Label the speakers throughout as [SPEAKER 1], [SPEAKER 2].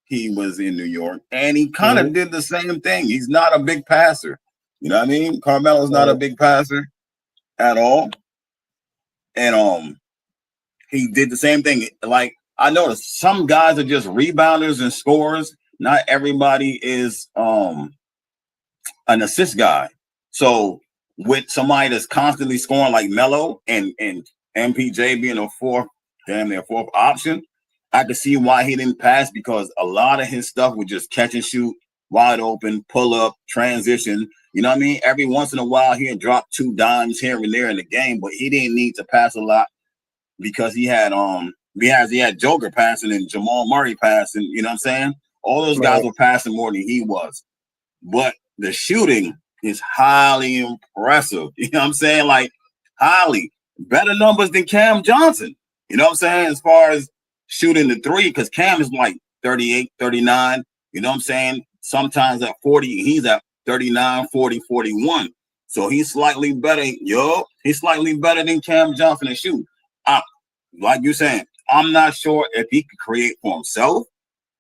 [SPEAKER 1] he was in New York, and he kind of did the same thing. He's not a big passer. You know what I mean? Carmelo's not a big passer at all. And he did the same thing. Like, I noticed some guys are just rebounders and scorers. Not everybody is an assist guy. So with somebody that's constantly scoring like Melo and MPJ being a damn near fourth option, I could see why he didn't pass, because a lot of his stuff was just catch and shoot, wide open, pull up, transition. You know what I mean? Every once in a while, he'd drop 2 dimes here and there in the game, but he didn't need to pass a lot because he had Joker passing and Jamal Murray passing. You know what I'm saying? All those guys were passing more than he was, but the shooting is highly impressive. You know what I'm saying? Like, highly better numbers than Cam Johnson. You know what I'm saying? As far as shooting the three, because Cam is like 38, 39. You know what I'm saying? Sometimes at 40, he's at 39, 40, 41. So he's slightly better. He's slightly better than Cam Johnson in shooting. Like you're saying, I'm not sure if he could create for himself.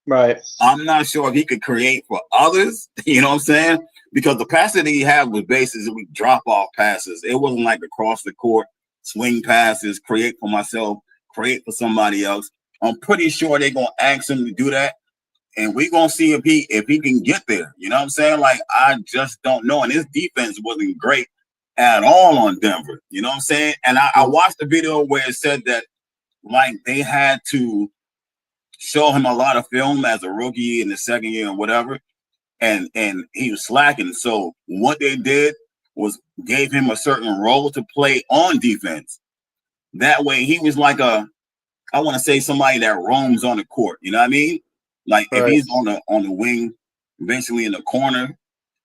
[SPEAKER 2] Right.
[SPEAKER 1] I'm not sure if he could create for others. You know what I'm saying? Because the passes that he had was basically drop-off passes. It wasn't like across the court, swing passes, create for myself, create for somebody else. I'm pretty sure they're gonna ask him to do that, and we're gonna see if he can get there. You know what I'm saying? Like, I just don't know. And his defense wasn't great at all on Denver. You know what I'm saying? And I watched the video where it said that, like, they had to show him a lot of film as a rookie in the second year or whatever, and he was slacking. So what they did was gave him a certain role to play on defense. That way he was like I want to say somebody that roams on the court. You know what I mean? Like, if he's on the wing, eventually in the corner,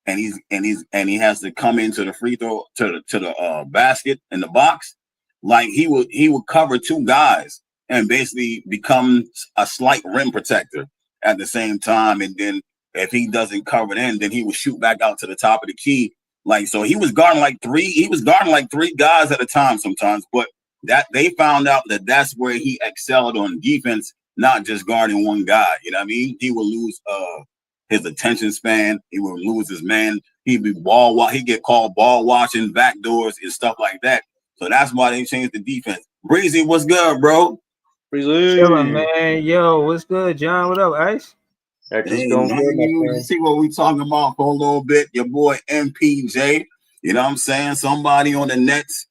[SPEAKER 1] and he has to come into the free throw to the basket in the box, like he would cover 2 guys and basically become a slight rim protector at the same time. And then if he doesn't cover it in, then he would shoot back out to the top of the key. Like, so he was guarding like 3 guys at a time sometimes, but that they found out that that's where he excelled on defense, not just guarding one guy. You know what I mean? He would lose his attention span. He would lose his man. He'd get called ball watching, backdoors, and stuff like that. So that's why they changed the defense. Breezy, what's good, bro?
[SPEAKER 2] Breezy.
[SPEAKER 3] Chillin', man. Yo, what's good, John? What up, Ice?
[SPEAKER 1] Hey, you see what we talking about for a little bit? Your boy MPJ. You know what I'm saying? Somebody on the Nets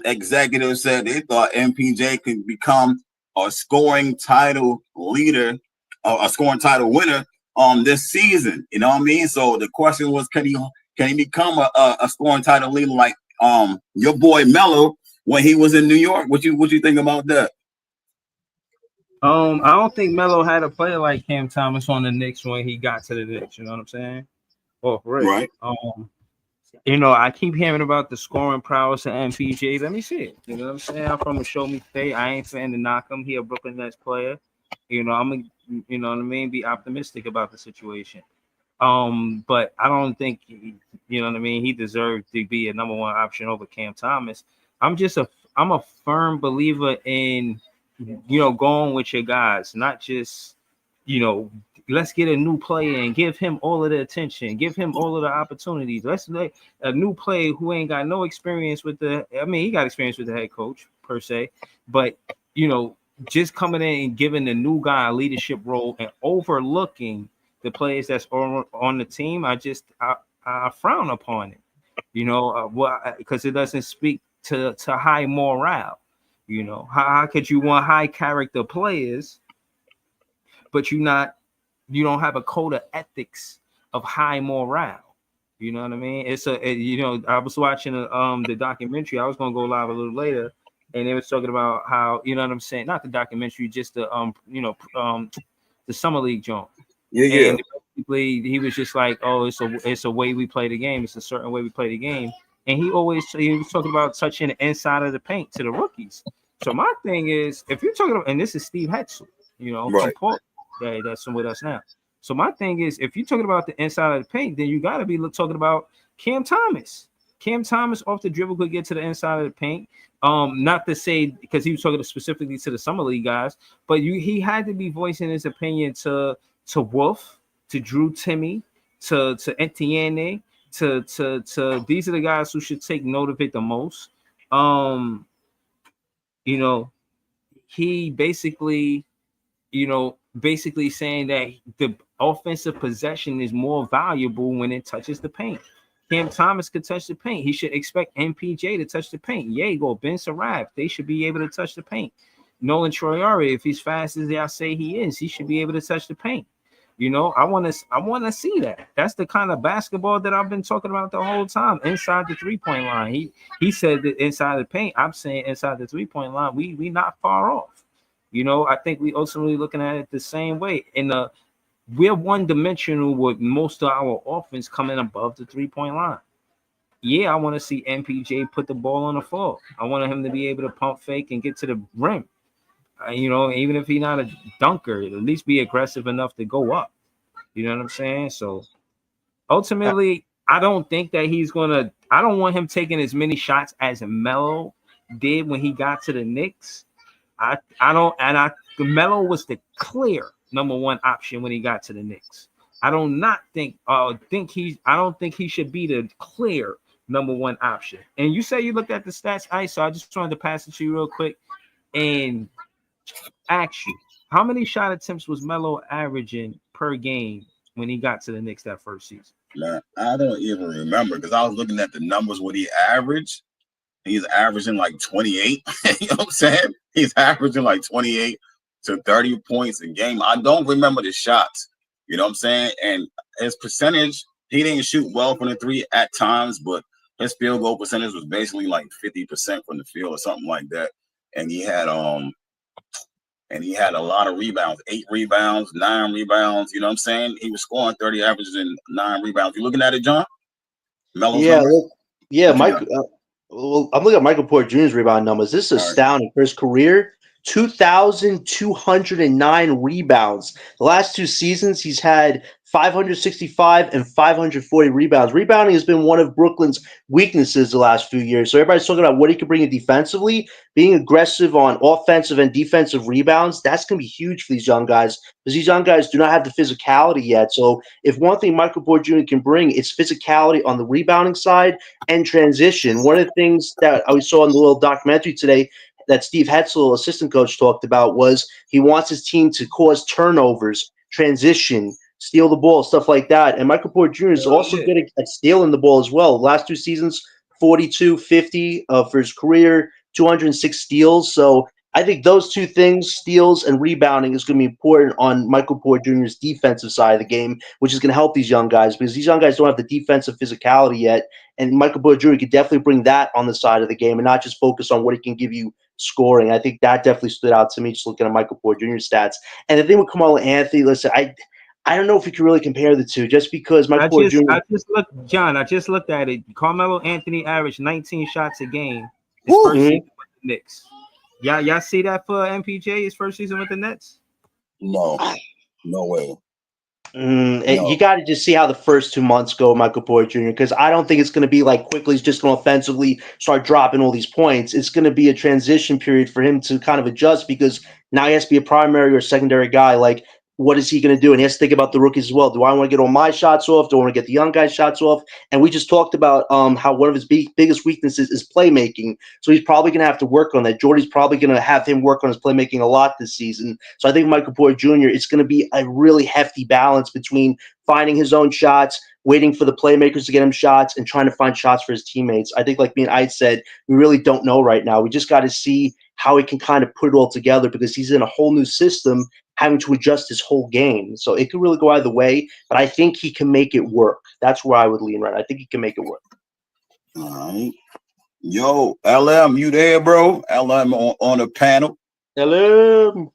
[SPEAKER 1] executive said they thought MPJ could become a scoring title leader, a scoring title winner this season. You know what I mean? So the question was, can he become a scoring title leader like your boy Melo when he was in New York? What you think about that?
[SPEAKER 3] I don't think Melo had a player like Cam Thomas on the Knicks when he got to the Knicks. You know what I'm saying? Oh, right. You know, I keep hearing about the scoring prowess of MPJ. Let me see it. You know what I'm saying? I'm from a show me state. I ain't fan to knock him. He a Brooklyn Nets player. You know, you know what I mean? Be optimistic about the situation. But I don't think, you know what I mean, he deserved to be a number 1 option over Cam Thomas. I'm a firm believer in, you know, going with your guys, not just, you know, let's get a new player and give him all of the attention, give him all of the opportunities. Let's let a new player who ain't got no experience with he got experience with the head coach per se, but, you know, just coming in and giving the new guy a leadership role and overlooking the players that's on the team, I frown upon it, you know, because it doesn't speak to high morale. You know, how could you want high character players, but you don't have a code of ethics of high morale? You know what I mean? You know, I was watching the documentary. I was gonna go live a little later, and they was talking about how, you know what I'm saying, not the documentary, just the the summer league joint.
[SPEAKER 1] Yeah.
[SPEAKER 3] And basically he was just like, oh, it's a way we play the game. It's a certain way we play the game. And he was talking about touching the inside of the paint to the rookies. So my thing is, if you're talking about, and this is Steve Hetzel, you know, from Port, that's with us now. So my thing is, if you're talking about the inside of the paint, then you got to be talking about Cam Thomas. Cam Thomas off the dribble could get to the inside of the paint. Not to say because he was talking specifically to the summer league guys, but he had to be voicing his opinion to to Wolf, to Drew Timmy, to Etienne, to these are the guys who should take note of it the most. You know, he basically saying that the offensive possession is more valuable when it touches the paint. Cam Thomas could touch the paint. He should expect MPJ to touch the paint. Yago, Ben Sarab, they should be able to touch the paint. Nolan Troyari, if he's fast as I say he is, he should be able to touch the paint. You know, I want to see that. That's the kind of basketball that I've been talking about the whole time. Inside the 3-point line, he said that inside the paint. I'm saying inside the 3-point line, we not far off. You know, I think we ultimately looking at it the same way. We're one-dimensional with most of our offense coming above the 3-point line. Yeah, I want to see MPJ put the ball on the floor. I want him to be able to pump fake and get to the rim. You know, even if he's not a dunker, at least be aggressive enough to go up. You know what I'm saying? So ultimately, I don't think that I don't want him taking as many shots as Melo did when he got to the Knicks. Melo was the clear number one option when he got to the Knicks. I don't think he should be the clear number one option. And you say you looked at the stats, so I just wanted to pass it to you real quick and ask you, how many shot attempts was Melo averaging per game when he got to the Knicks that first season?
[SPEAKER 1] Man, I don't even remember because I was looking at the numbers what he averaged. He's averaging like 28. You know what I'm saying? He's averaging like 28 to 30 points a game. I don't remember the shots. You know what I'm saying? And his percentage, he didn't shoot well from the three at times, but his field goal percentage was basically like 50% from the field or something like that. And he had a lot of rebounds, 8 rebounds, 9 rebounds. You know what I'm saying? He was scoring 30 averages and 9 rebounds. You looking at it, John?
[SPEAKER 4] Melo's Mike. Well, I'm looking at Michael Porter Jr.'s rebound numbers. This is astounding for his career. 2,209 rebounds. The last 2 seasons, he's had 565 and 540 rebounds. Rebounding has been one of Brooklyn's weaknesses the last few years. So everybody's talking about what he could bring in defensively. Being aggressive on offensive and defensive rebounds, that's going to be huge for these young guys because these young guys do not have the physicality yet. So if one thing Michael Porter Jr. can bring, it's physicality on the rebounding side and transition. One of the things that we saw in the little documentary today that Steve Hetzel, assistant coach, talked about was he wants his team to cause turnovers, transition, steal the ball, stuff like that. And Michael Porter Jr. is also good at stealing the ball as well. Last 2 seasons, 42-50 for his career, 206 steals. So I think those 2 things, steals and rebounding, is going to be important on Michael Porter Jr.'s defensive side of the game, which is going to help these young guys because these young guys don't have the defensive physicality yet. And Michael Porter Jr. could definitely bring that on the side of the game and not just focus on what he can give you scoring. I think that definitely stood out to me just looking at Michael Porter Jr.'s stats. And the thing with Carmelo Anthony, listen, I don't know if we can really compare the two just because Michael Porter Jr.
[SPEAKER 3] I just looked at it. Carmelo Anthony averaged 19 shots a game his first season with the Knicks. Y'all see that for MPJ, his first season with the Nets?
[SPEAKER 1] No way.
[SPEAKER 4] You got to just see how the first 2 months go, Michael Porter Jr., because I don't think it's going to be like quickly he's just going to offensively start dropping all these points. It's going to be a transition period for him to kind of adjust because now he has to be a primary or secondary guy. Like, what is he going to do? And he has to think about the rookies as well. Do I want to get all my shots off? Do I want to get the young guys' shots off? And we just talked about how one of his biggest weaknesses is playmaking. So he's probably going to have to work on that. Jordy's probably going to have him work on his playmaking a lot this season. So I think Michael Porter Jr., it's going to be a really hefty balance between finding his own shots, waiting for the playmakers to get him shots, and trying to find shots for his teammates. I think like me and I said, we really don't know right now. We just got to see how he can kind of put it all together because he's in a whole new system, having to adjust his whole game. So it could really go either way, but I think he can make it work. That's where I would lean right. I think he can make it work.
[SPEAKER 1] All right. Yo, LM, you there, bro? LM on the panel.
[SPEAKER 4] LM.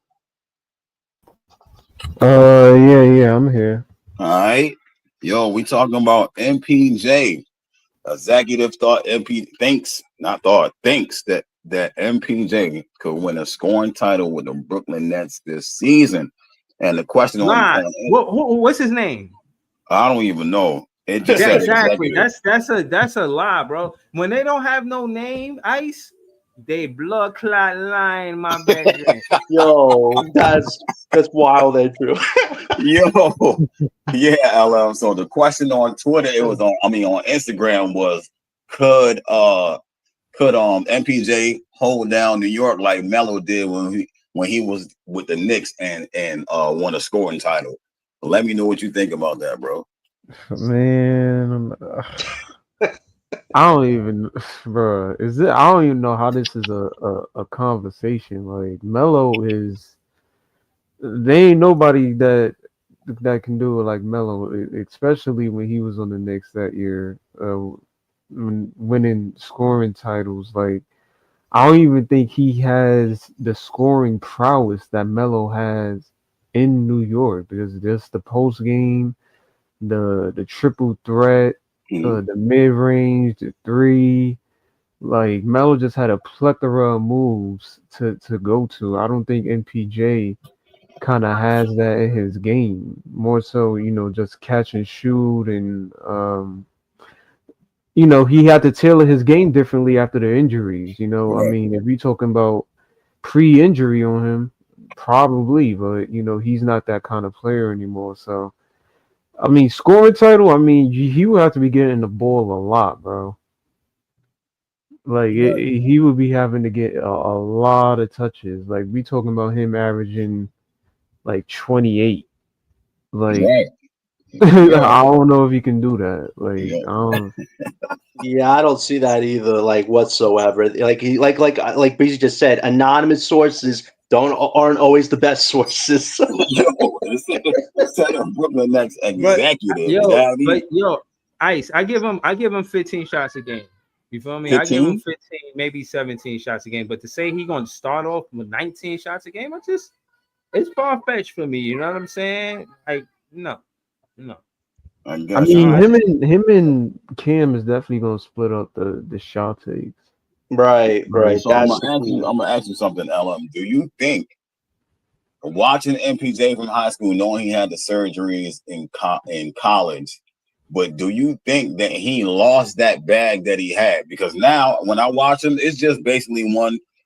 [SPEAKER 2] Yeah, I'm here.
[SPEAKER 1] All right. Yo, we talking about MPJ. Executive thinks that MPJ could win a scoring title with the Brooklyn Nets this season. And the question
[SPEAKER 3] what's his name?
[SPEAKER 1] I don't even know. It just
[SPEAKER 3] exactly. That's a lie, bro. When they don't have no name, Ice, They blood clot line, my bedroom.
[SPEAKER 4] Yo, that's wild, Andrew.
[SPEAKER 1] Yo, yeah, LM. So the question on Twitter, it was on Instagram was could MPJ hold down New York like Melo did when he was with the Knicks and won a scoring title? Let me know what you think about that, bro.
[SPEAKER 2] Man, I don't even, bro. I don't even know how this is a conversation. Like Melo is, they ain't nobody that can do it like Melo, especially when he was on the Knicks that year, winning scoring titles. Like I don't even think he has the scoring prowess that Melo has in New York because just the post game, the triple threat, the mid range, the three. Like Melo just had a plethora of moves to go to. I don't think MPJ kind of has that in his game. More so, just catch and shoot, and he had to tailor his game differently after the injuries. I mean, if you're talking about pre-injury on him, probably, but he's not that kind of player anymore. So, I mean, scoring title. I mean, he would have to be getting the ball a lot, bro. Like he would be having to get a lot of touches. Like we talking about him averaging like 28. Like I don't know if he can do that. Like I don't.
[SPEAKER 4] Yeah, I don't see that either, like whatsoever. Like BZ just said, anonymous sources aren't always the best sources.
[SPEAKER 1] Brooklyn Nets executive.
[SPEAKER 3] But Ice, I give him 15 shots a game. You feel me? 15? I give him 15, maybe 17 shots a game. But to say he's gonna start off with 19 shots a game, it's far fetched for me. You know what I'm saying? Like, no.
[SPEAKER 2] I mean, him and Cam is definitely gonna split up the shot takes.
[SPEAKER 4] Right.
[SPEAKER 1] So I'm gonna ask you something, LM. Do you think watching MPJ from high school, knowing he had the surgeries in college, but do you think that he lost that bag that he had? Because now when I watch him, it's just basically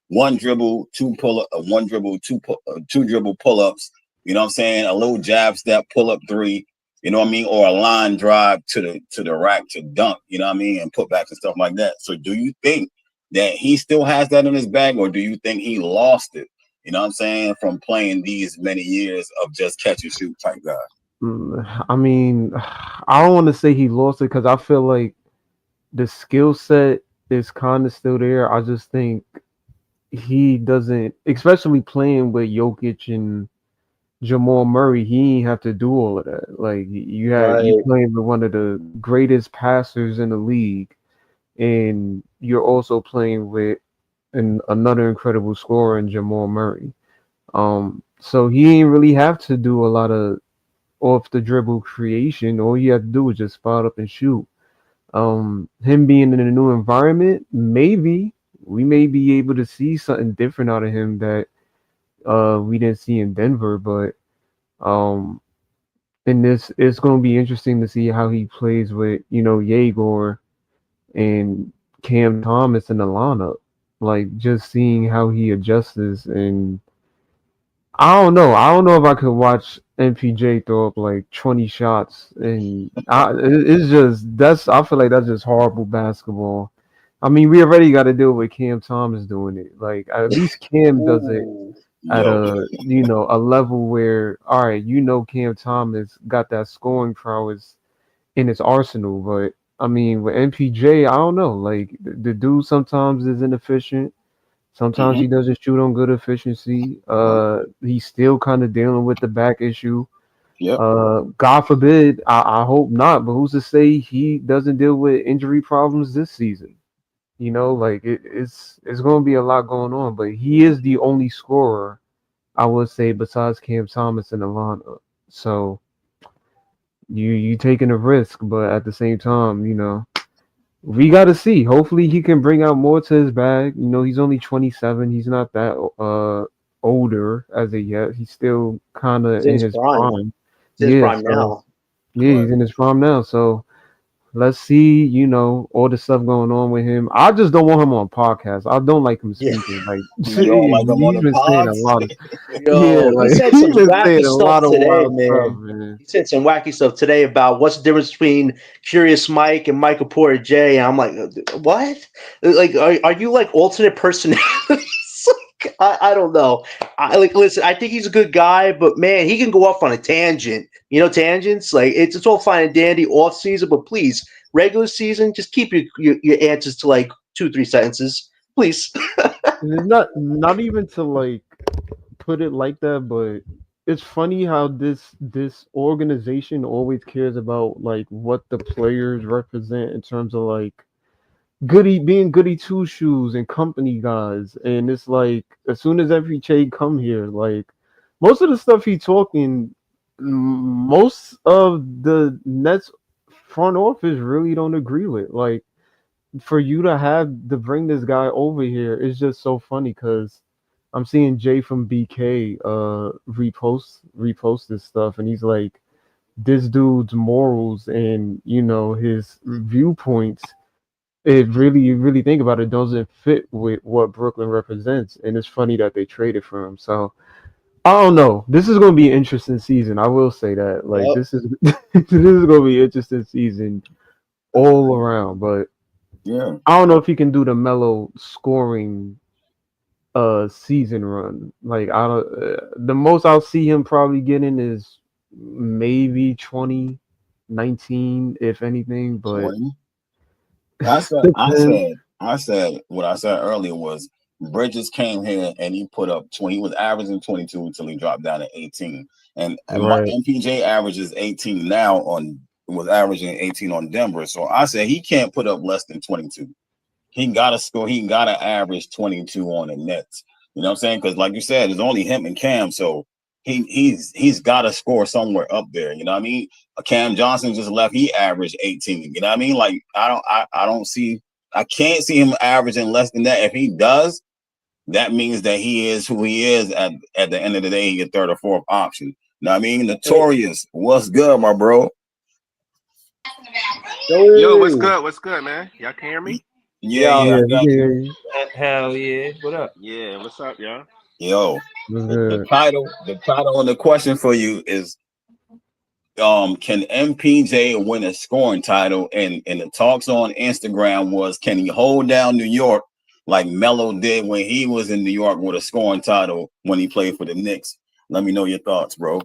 [SPEAKER 1] one dribble, two pull up, one dribble, two dribble pull ups. You know what I'm saying? A little jab step, pull up three. You know what I mean? Or a line drive to the rack to dunk. You know what I mean? And put backs and stuff like that. So do you think that he still has that in his bag, or do you think he lost it? You know what I'm saying? From playing these many years of just catch and shoot type guy.
[SPEAKER 2] I mean, I don't want to say he lost it because I feel like the skill set is kind of still there. I just think he doesn't, especially playing with Jokic and Jamal Murray, he ain't have to do all of that. Like you playing with one of the greatest passers in the league, and you're also playing with another incredible scorer in Jamal Murray. So he ain't really have to do a lot of off the dribble creation. All you have to do is just spot up and shoot. Him being in a new environment, maybe we may be able to see something different out of him that we didn't see in Denver, but in this, it's going to be interesting to see how he plays with Yegor and Cam Thomas in the lineup. Like just seeing how he adjusts, and I don't know. I don't know if I could watch MPJ throw up like 20 shots, and it's just I feel like that's just horrible basketball. I mean, we already got to deal with Cam Thomas doing it. Like at least Cam does it at a level where Cam Thomas got that scoring prowess in his arsenal. But I mean, with MPJ, I don't know. Like the dude sometimes is inefficient. Sometimes he doesn't shoot on good efficiency. He's still kind of dealing with the back issue. God forbid, I hope not, but who's to say he doesn't deal with injury problems this season? Like it's going to be a lot going on, but he is the only scorer, I would say, besides Cam Thomas in the lineup. So you taking a risk, but at the same time, we got to see. Hopefully he can bring out more to his bag. He's only 27. He's not that older as of yet. He's still kind of in his prime.
[SPEAKER 4] He's in his prime now.
[SPEAKER 2] Yeah, he's in his prime now. So let's see, all the stuff going on with him. I just don't want him on podcasts. I don't like him
[SPEAKER 4] Yeah.
[SPEAKER 2] speaking. Like
[SPEAKER 1] You don't like them on
[SPEAKER 2] he's
[SPEAKER 1] the
[SPEAKER 2] been saying a
[SPEAKER 1] pods?
[SPEAKER 2] lot of
[SPEAKER 4] Yo, he
[SPEAKER 2] like
[SPEAKER 4] said
[SPEAKER 2] he's
[SPEAKER 4] some
[SPEAKER 2] been
[SPEAKER 4] wacky
[SPEAKER 2] saying a
[SPEAKER 4] stuff
[SPEAKER 2] lot of
[SPEAKER 4] today,
[SPEAKER 2] wild stuff,
[SPEAKER 4] man.
[SPEAKER 2] man.
[SPEAKER 4] He said some wacky stuff today about what's the difference between Curious Mike and Michael Porter J. And I'm like, what? Like, are you like alternate personalities? I don't know. Listen. I think he's a good guy, but man, he can go off on a tangent. Tangents like it's all fine and dandy off season, but please, regular season, just keep your answers to like 2-3 sentences, please.
[SPEAKER 2] And it's not even to like put it like that, but it's funny how this organization always cares about like what the players represent in terms of like goody two shoes and company guys. And it's like as soon as FHA come here, like most of the stuff he talking, most of the Nets front office really don't agree with. Like for you to bring this guy over here is just so funny because I'm seeing Jay from BK repost this stuff, and he's like, this dude's morals and his viewpoints, it really, you really think about it, doesn't fit with what Brooklyn represents. And it's funny that they traded for him. So I don't know. This is gonna be an interesting season. I will say that. Like
[SPEAKER 4] Yep.
[SPEAKER 2] this is this is gonna be an interesting season all around. But
[SPEAKER 1] Yeah.
[SPEAKER 2] I don't know if he can do the mellow scoring season run. Like I don't the most I'll see him probably getting is maybe 20, 19, if anything, but
[SPEAKER 1] 20. I said what I said earlier was Bridges came here and he put up 20. He was averaging 22 until he dropped down to 18. And my
[SPEAKER 2] right.
[SPEAKER 1] MPJ averages 18 now was averaging 18 on Denver. So I said he can't put up less than 22. He gotta score, he gotta average 22 on the Nets. You know what I'm saying? Because like you said, it's only him and Cam, so he's gotta score somewhere up there. You know what I mean? Cam Johnson just left, he averaged 18. You know what I mean? Like I can't see him averaging less than that. If he does, that means that he is who he is at the end of the day, your third or fourth option. You know what I mean? Notorious. What's good, my bro?
[SPEAKER 5] Yo, what's good? What's good, man? Y'all can hear me?
[SPEAKER 1] Yeah,
[SPEAKER 2] Yeah,
[SPEAKER 1] I
[SPEAKER 2] we
[SPEAKER 1] got
[SPEAKER 2] can
[SPEAKER 1] you.
[SPEAKER 2] hear you.
[SPEAKER 3] Hell yeah. What up?
[SPEAKER 5] Yeah, what's up, y'all?
[SPEAKER 1] Yo,
[SPEAKER 2] What's
[SPEAKER 1] the
[SPEAKER 2] good?
[SPEAKER 1] title and the question for you is can MPJ win a scoring title? And the talks on Instagram was, can he hold down New York like Melo did when he was in New York with a scoring title when he played for the Knicks? Let me know your thoughts, bro.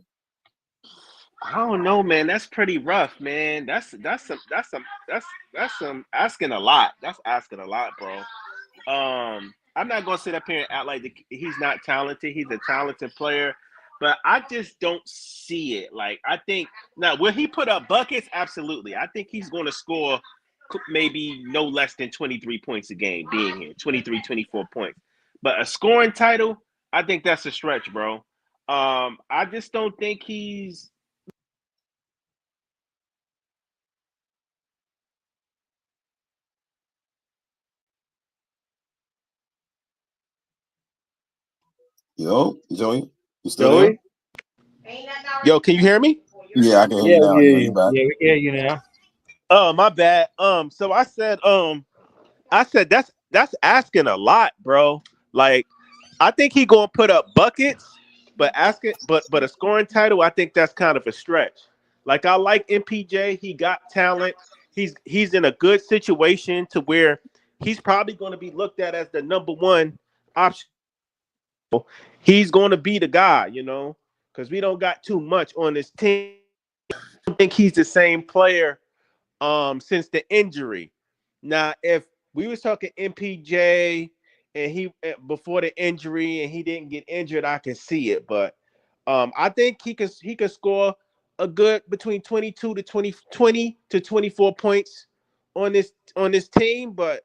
[SPEAKER 5] I don't know, man. That's pretty rough, man. That's some asking a lot. That's asking a lot, bro. I'm not gonna sit up here and act like he's not talented. He's a talented player, but I just don't see it. Like I think now, will he put up buckets? Absolutely. I think he's going to score maybe no less than 23 points a game being here, 23, 24 points. But a scoring title, I think that's a stretch, bro. I just don't think he's
[SPEAKER 1] Yo, Joey, you still there?
[SPEAKER 5] Yo, can you hear me?
[SPEAKER 1] Yeah, I can hear
[SPEAKER 4] Yeah,
[SPEAKER 1] you now.
[SPEAKER 4] yeah,
[SPEAKER 1] Yeah,
[SPEAKER 4] yeah.
[SPEAKER 1] you back.
[SPEAKER 3] Yeah, we hear you now.
[SPEAKER 5] Oh, my bad. So I said that's asking a lot, bro. Like, I think he gonna put up buckets, but a scoring title, I think that's kind of a stretch. Like, I like MPJ. He got talent. He's in a good situation to where he's probably going to be looked at as the number one option. He's going to be the guy, because we don't got too much on this team. I don't think he's the same player since the injury. Now, if we was talking MPJ and he before the injury and he didn't get injured, I can see it. But I think he could score a good between 22 to 20 to 24 points on this team. But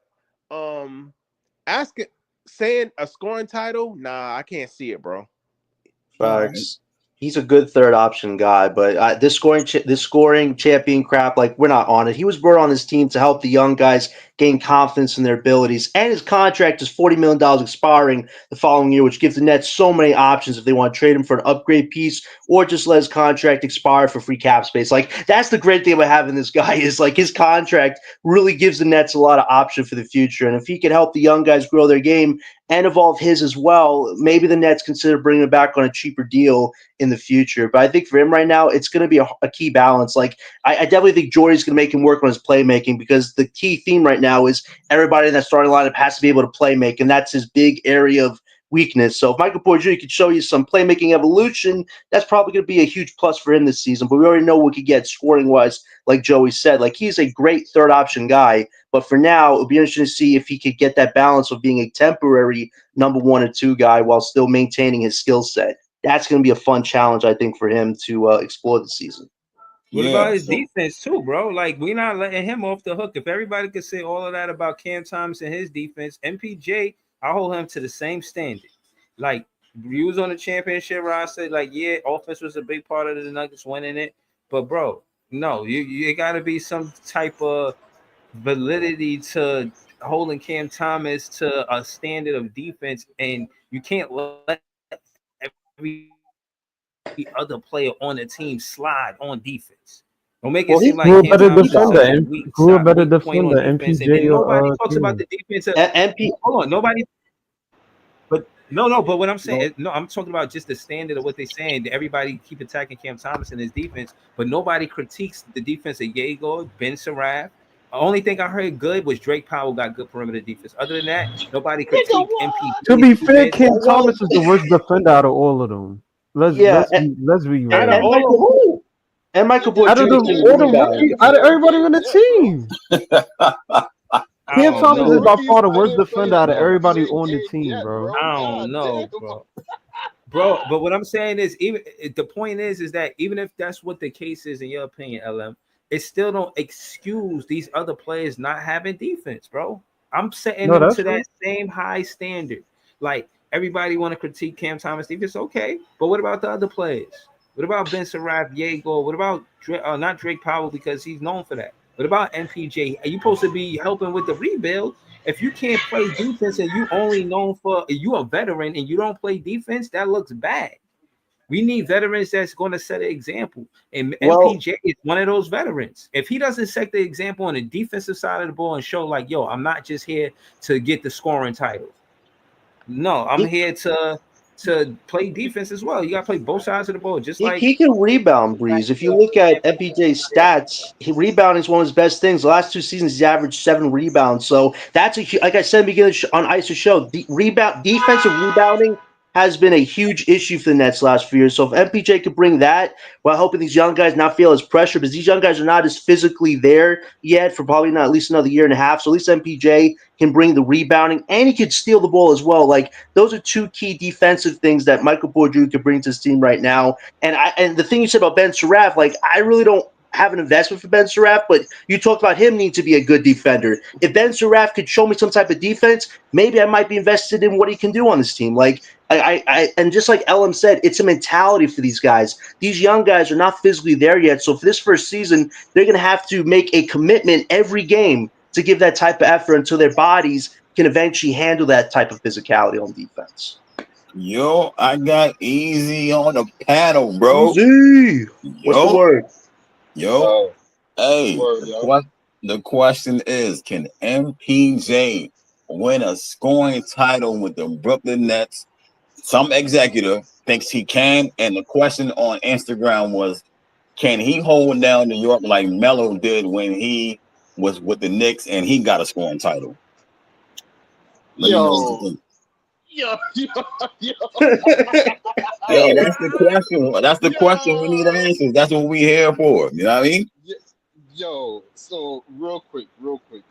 [SPEAKER 5] asking saying a scoring title, nah, I can't see it, bro.
[SPEAKER 1] All right.
[SPEAKER 4] Facts. He's a good third option guy, but this scoring champion crap, like we're not on it. He was brought on this team to help the young guys gain confidence in their abilities. And his contract is $40 million expiring the following year, which gives the Nets so many options if they want to trade him for an upgrade piece or just let his contract expire for free cap space. Like, that's the great thing about having this guy is, like, his contract really gives the Nets a lot of option for the future. And if he can help the young guys grow their game and evolve his as well, maybe the Nets consider bringing him back on a cheaper deal in the future. But I think for him right now, it's going to be a key balance. Like, I definitely think Jordy's going to make him work on his playmaking, because the key theme right now is everybody in that starting lineup has to be able to play make, and that's his big area of weakness. So if Michael Porter Jr. could show you some playmaking evolution, that's probably going to be a huge plus for him this season. But we already know what he gets scoring-wise, like Joey said. Like, he's a great third-option guy. But for now, it'll be interesting to see if he could get that balance of being a temporary number 1 or 2 guy while still maintaining his skill set. That's going to be a fun challenge, I think, for him to explore this season.
[SPEAKER 3] What about his defense too, bro? Like, we're not letting him off the hook. If everybody could say all of that about Cam Thomas and his defense, MPJ, I hold him to the same standard. Like, you was on the championship roster, like, yeah, offense was a big part of the Nuggets winning it. But, bro, no, you got to be some type of validity to holding Cam Thomas to a standard of defense, and you can't let every other player on the team slide on defense. Don't make it seem like
[SPEAKER 2] who a
[SPEAKER 3] Cam
[SPEAKER 2] better
[SPEAKER 3] Thomas is
[SPEAKER 2] defender?
[SPEAKER 3] a weak
[SPEAKER 2] Who a
[SPEAKER 3] side,
[SPEAKER 2] better
[SPEAKER 3] weak point on
[SPEAKER 2] defender,
[SPEAKER 3] defense, and then
[SPEAKER 2] MPJ
[SPEAKER 3] nobody
[SPEAKER 2] or
[SPEAKER 3] talks about the defensive. Hold on, nobody. But no. But what I'm saying, no, I'm talking about just the standard of what they're saying. Everybody keep attacking Cam Thomas and his defense, but nobody critiques the defense of Yegor, Ben Saraf. The only thing I heard good was Drake Powell got good perimeter defense. Other than that, nobody critiqued MP.
[SPEAKER 2] To be fair, Cam Thomas is the worst defender out of all of them. Let's be real.
[SPEAKER 3] Out of all of who?
[SPEAKER 4] And Michael Porter
[SPEAKER 2] Out of all the rookies, out of everybody on the team. Cam Thomas is by far the worst defender out of everybody on the team, bro.
[SPEAKER 3] I don't know, bro. But what I'm saying is, even the point is that even if that's what the case is in your opinion, LM, it still don't excuse these other players not having defense, bro. I'm setting them to that same high standard. Like, everybody want to critique Cam Thomas defense, okay, but what about the other players? What about Ben Saraf, Yegor? What about not Drake Powell, because he's known for that? What about MPJ? Are you supposed to be helping with the rebuild? If you can't play defense and you only known for you a veteran and you don't play defense, that looks bad. We need veterans that's going to set an example. And MPJ is one of those veterans. If he doesn't set the example on the defensive side of the ball and show, like, yo, I'm not just here to get the scoring title. No, I'm here to play defense as well. You got to play both sides of the ball. Just like
[SPEAKER 4] he can rebound, Breeze. If you look at MPJ's stats, rebounding is one of his best things. The last 2 seasons, he's averaged 7 rebounds. So that's like I said, beginning on Ice's show, defensive rebounding has been a huge issue for the Nets last few years. So if MPJ could bring that, while helping these young guys not feel as pressure, because these young guys are not as physically there yet for probably not at least another year and a half. So at least MPJ can bring the rebounding, and he could steal the ball as well. Like, those are 2 key defensive things that Michael Porter Jr. could bring to his team right now. And the thing you said about Ben Saraf, like, I really don't have an investment for Ben Saraf, but you talked about him needing to be a good defender. If Ben Saraf could show me some type of defense, maybe I might be invested in what he can do on this team. Like, and just like Elam said, it's a mentality for these guys. These young guys are not physically there yet. So for this first season, they're going to have to make a commitment every game to give that type of effort until their bodies can eventually handle that type of physicality on defense.
[SPEAKER 1] Yo, I got easy on the paddle, bro.
[SPEAKER 4] Easy. What's the word?
[SPEAKER 1] Yo, hey, the question is, can MPJ win a scoring title with the Brooklyn Nets? Some executive thinks he can, and the question on Instagram was, can he hold down New York like Melo did when he was with the Knicks and he got a scoring title? Yo, that's the question. That's the question. We need answers. That's what we here for. You know what I mean?
[SPEAKER 6] Yo, so real quick,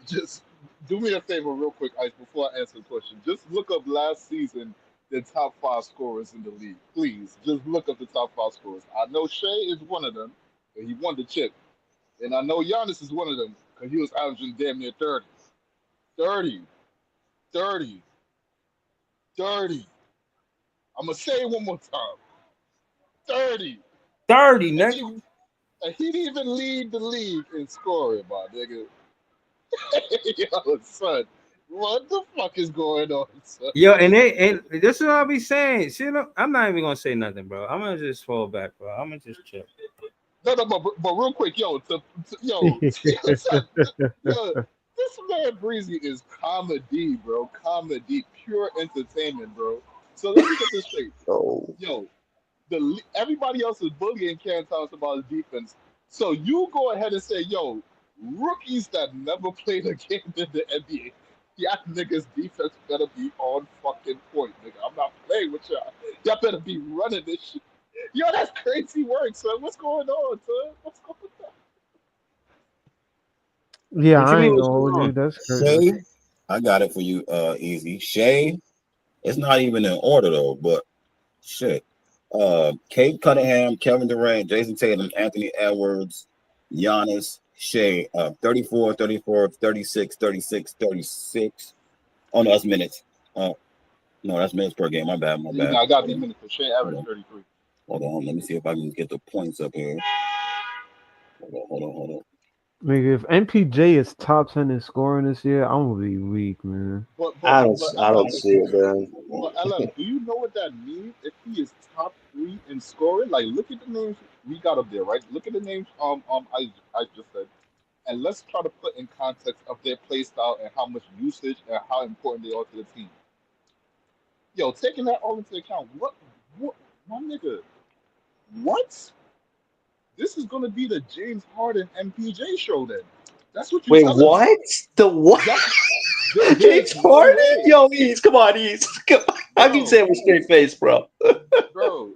[SPEAKER 6] just do me a favor real quick, Ice, before I answer the question. Just look up last season the top 5 scorers in the league. Please, just look up the top 5 scorers. I know Shea is one of them, and he won the chip. And I know Giannis is one of them, because he was averaging damn near 30. 30. I'm going to say it one more time. 30,
[SPEAKER 3] nigga.
[SPEAKER 6] And he didn't even lead the league in scoring, my nigga. Yo, son, what the fuck is going on, son?
[SPEAKER 3] Yo, and this is what I'll be saying. See, look, I'm not even gonna say nothing, bro. I'm gonna just fall back, bro. I'm gonna just chill.
[SPEAKER 6] No, but real quick, yo, this man Breezy is comedy, bro. Comedy, pure entertainment, bro. So let me get this straight.
[SPEAKER 4] Oh.
[SPEAKER 6] Yo, everybody else is bullying Cam Thomas about his defense. So you go ahead and say, yo, rookies that never played a game in the NBA, y'all niggas defense better be on fucking point, nigga. I'm not playing with y'all. Y'all better be running this shit. Yo, that's crazy work, son. What's going on, son? What's going on?
[SPEAKER 2] Yeah,
[SPEAKER 3] What you
[SPEAKER 2] I
[SPEAKER 3] mean?
[SPEAKER 2] ain't
[SPEAKER 3] What's
[SPEAKER 2] gonna
[SPEAKER 3] going
[SPEAKER 2] hold you.
[SPEAKER 3] on?
[SPEAKER 2] That's crazy.
[SPEAKER 1] Shea, I got it for you, easy. Shea, it's not even in order though, but shit. Kate Cunningham, Kevin Durant, Jason Tatum, Anthony Edwards, Giannis, Shea, 34, 34, 36, 36, 36. Oh no, that's minutes. No, that's minutes per game. My bad.
[SPEAKER 6] I got the minutes for Shea average 33.
[SPEAKER 1] Hold on, let me see if I can get the points up here. Hold on.
[SPEAKER 2] Nigga, if MPJ is top 10 in scoring this year, I'm gonna be weak, man.
[SPEAKER 4] I don't see it, man.
[SPEAKER 6] But LM, do you know what that means? If he is top 3 in scoring, like look at the names we got up there, right? Look at the names I just said, and let's try to put in context of their play style and how much usage and how important they are to the team. Yo, taking that all into account, what, my nigga, what? This is gonna be the James Harden MPJ show then. That's what you
[SPEAKER 4] Wait,
[SPEAKER 6] telling me.
[SPEAKER 4] what? The what? James Harden? Yo, come on. How can you say it with a straight face, bro?
[SPEAKER 6] Bro,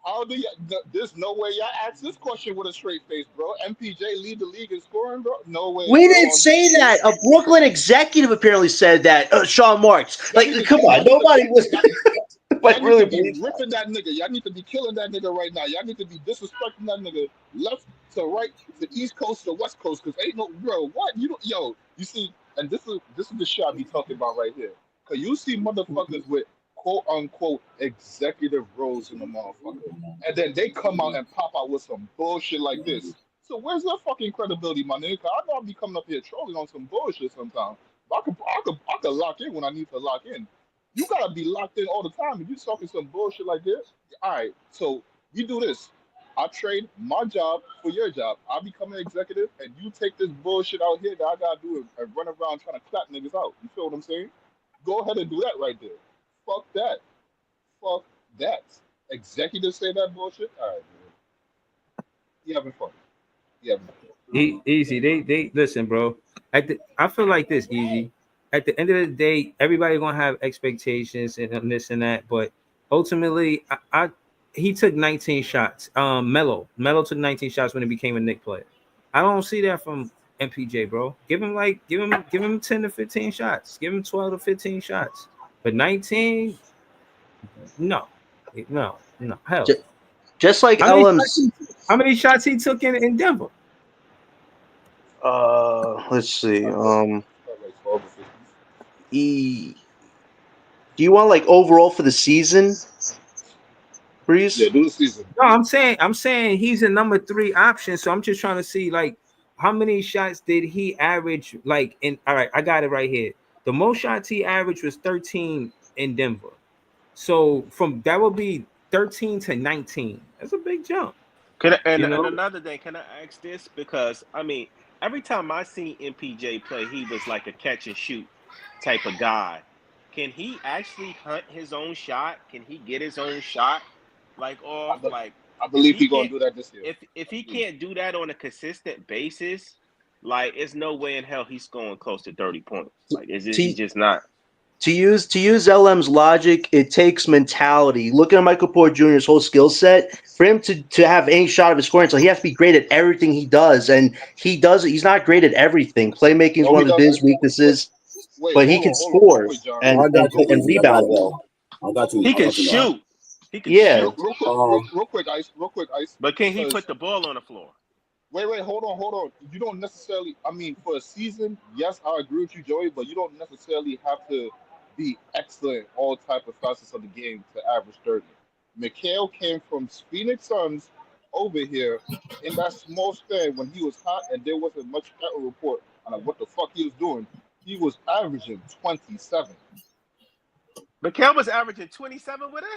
[SPEAKER 6] how do you? There's no way y'all ask this question with a straight face, bro. MPJ lead the league in scoring, bro. No way.
[SPEAKER 4] We didn't say that. A Brooklyn executive apparently said that. Sean Marks. Like, come on, nobody was.
[SPEAKER 6] Y'all need to be ripping that nigga. Y'all need to be killing that nigga right now. Y'all need to be disrespecting that nigga left to right, to East Coast to West Coast. Cause ain't no bro. What you don't, yo? You see, and this is the shit I be talking about right here. Cause you see motherfuckers with quote unquote executive roles in the motherfucker, and then they come out and pop out with some bullshit like this. So where's that fucking credibility, my nigga? Cause I know I be coming up here trolling on some bullshit sometimes. But I could lock in when I need to lock in. You gotta be locked in all the time. If you talking some bullshit like this, all right. So you do this. I trade my job for your job. I become an executive, and you take this bullshit out here that I gotta do and run around trying to clap niggas out. You feel what I'm saying? Go ahead and do that right there. Fuck that. Fuck that. Executives say that bullshit. All right, man. You having fun?
[SPEAKER 3] Easy. They listen, bro. I feel like this, Easy. At the end of the day, everybody gonna have expectations and this and that, but ultimately, he took 19 shots. Melo took 19 shots when he became a Knicks player. I don't see that from MPJ, bro. Give him 10 to 15 shots. Give him 12 to 15 shots. But 19, no. Hell.
[SPEAKER 4] Just like
[SPEAKER 3] how many shots he took in Denver?
[SPEAKER 4] Let's see. Do you want like overall for the season, Breeze?
[SPEAKER 6] Yeah, do the season.
[SPEAKER 3] No, I'm saying he's a number 3 option. So I'm just trying to see like how many shots did he average? Like all right, I got it right here. The most shots he averaged was 13 in Denver. So from that would be 13 to 19. That's a big jump.
[SPEAKER 5] And another thing, can I ask this? Because I mean, every time I seen MPJ play, he was like a catch and shoot type of guy. Can he actually hunt his own shot? Can he get his own shot off?
[SPEAKER 6] I believe he's gonna do that this year.
[SPEAKER 5] If he can't do that on a consistent basis, like it's no way in hell he's scoring close to 30 points. Like he's just not.
[SPEAKER 4] To use LM's logic, it takes mentality. Looking at Michael Porter Jr.'s whole skill set, for him to have any shot of his scoring, so he has to be great at everything he does, and he does it. He's not great at everything. Playmaking is one of the biggest weaknesses, but he can score and rebound well.
[SPEAKER 5] He can shoot. He can shoot.
[SPEAKER 6] Real quick, Ice.
[SPEAKER 5] But can he put the ball on the floor?
[SPEAKER 6] Wait, hold on. You don't necessarily. I mean, for a season, yes, I agree with you, Joey. But you don't necessarily have to be excellent in all type of facets of the game to average 30. Mikhail came from Phoenix Suns over here in that small span when he was hot, and there wasn't much better report and what the fuck he was doing, he was averaging 27.
[SPEAKER 5] Mikal was averaging 27 with us.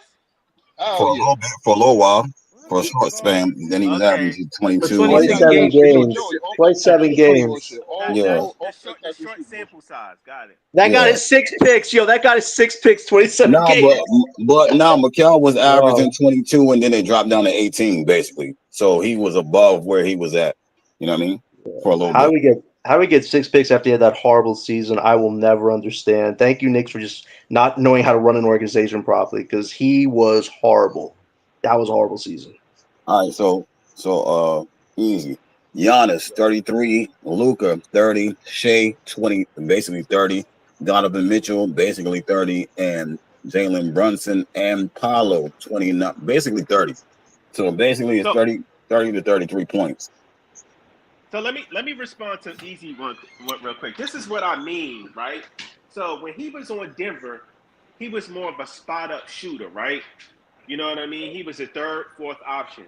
[SPEAKER 6] Hell yeah.
[SPEAKER 1] For a little while, for a
[SPEAKER 5] What?
[SPEAKER 1] short span. Then he was
[SPEAKER 5] Okay.
[SPEAKER 1] averaging
[SPEAKER 3] For
[SPEAKER 1] 22.
[SPEAKER 3] 27
[SPEAKER 4] 27
[SPEAKER 3] games,
[SPEAKER 4] games.
[SPEAKER 6] Joey, all
[SPEAKER 4] 27 games.
[SPEAKER 6] bullshit.
[SPEAKER 5] That,
[SPEAKER 1] Yeah.
[SPEAKER 5] that's
[SPEAKER 6] All
[SPEAKER 5] the short sample size. Got it.
[SPEAKER 4] That got
[SPEAKER 1] Yeah.
[SPEAKER 4] his 6 picks. Yo, that got his 6 picks, 27
[SPEAKER 1] No,
[SPEAKER 4] games.
[SPEAKER 1] but now Mikal was
[SPEAKER 4] Wow.
[SPEAKER 1] averaging 22, and then it dropped down to 18, basically. So he was above where he was at. You know what I mean? For a little
[SPEAKER 4] How
[SPEAKER 1] bit.
[SPEAKER 4] do we get 6 picks after he had that horrible season? I will never understand. Thank you, Knicks, for just not knowing how to run an organization properly because he was horrible. That was a horrible season.
[SPEAKER 1] All right, so easy. Giannis 33, Luka 30, Shea 20, basically 30, Donovan Mitchell basically 30, and Jalen Brunson and Paolo 29, basically 30. So basically it's
[SPEAKER 5] So
[SPEAKER 1] 30 to 33 points.
[SPEAKER 5] So let me respond to easy one real quick. This is what I mean, right? So when he was on Denver, he was more of a spot up shooter, right? You know what I mean? He was a third, fourth option.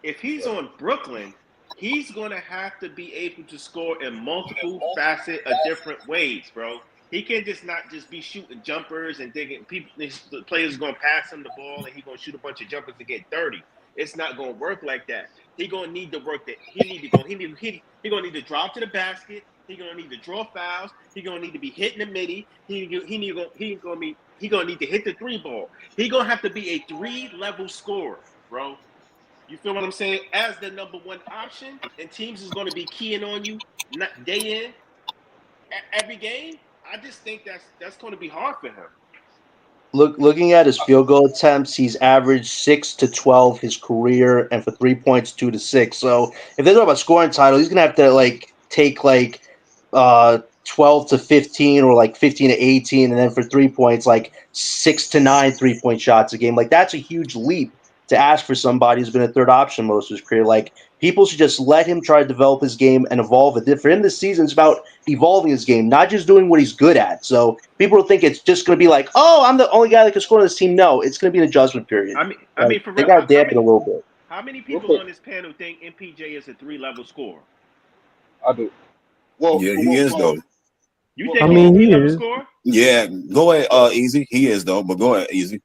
[SPEAKER 5] If he's on Brooklyn, he's going to have to be able to score in multiple facet of different ways, bro. He can't just not just be shooting jumpers and thinking the players are going to pass him the ball and he's going to shoot a bunch of jumpers to get 30. It's not going to work like that. He going to need the work that he need to go. He going to need to drive to the basket. He going to need to draw fouls. He going to need to be hitting the midi. He going to need to hit the 3 ball. He going to have to be a 3-level scorer, bro. You feel what I'm saying? As the number 1 option, and teams is going to be keying on you day in every game. I just think that's going to be hard for him.
[SPEAKER 4] Looking at his field goal attempts, he's averaged 6 to 12 his career, and for 3 points, 2 to 6. So if they're talking about scoring title, he's gonna have to take 12 to 15 or 15 to 18, and then for 3 points, 6 to 9 3-point shots a game. That's a huge leap to ask for somebody who's been a third option most of his career. People should just let him try to develop his game and evolve it. For him, this season is about evolving his game, not just doing what he's good at. So people think it's just going to be oh, I'm the only guy that can score on this team. No, it's going to be an adjustment period.
[SPEAKER 5] I mean, for
[SPEAKER 4] they
[SPEAKER 5] real,
[SPEAKER 4] got to dampen a little bit.
[SPEAKER 5] How many people on this panel think MPJ is a 3-level scorer?
[SPEAKER 6] I do. Well,
[SPEAKER 1] yeah, he is though.
[SPEAKER 5] You think he's a 3-level scorer?
[SPEAKER 1] Yeah, go ahead, Easy. He is though, but go ahead, Easy.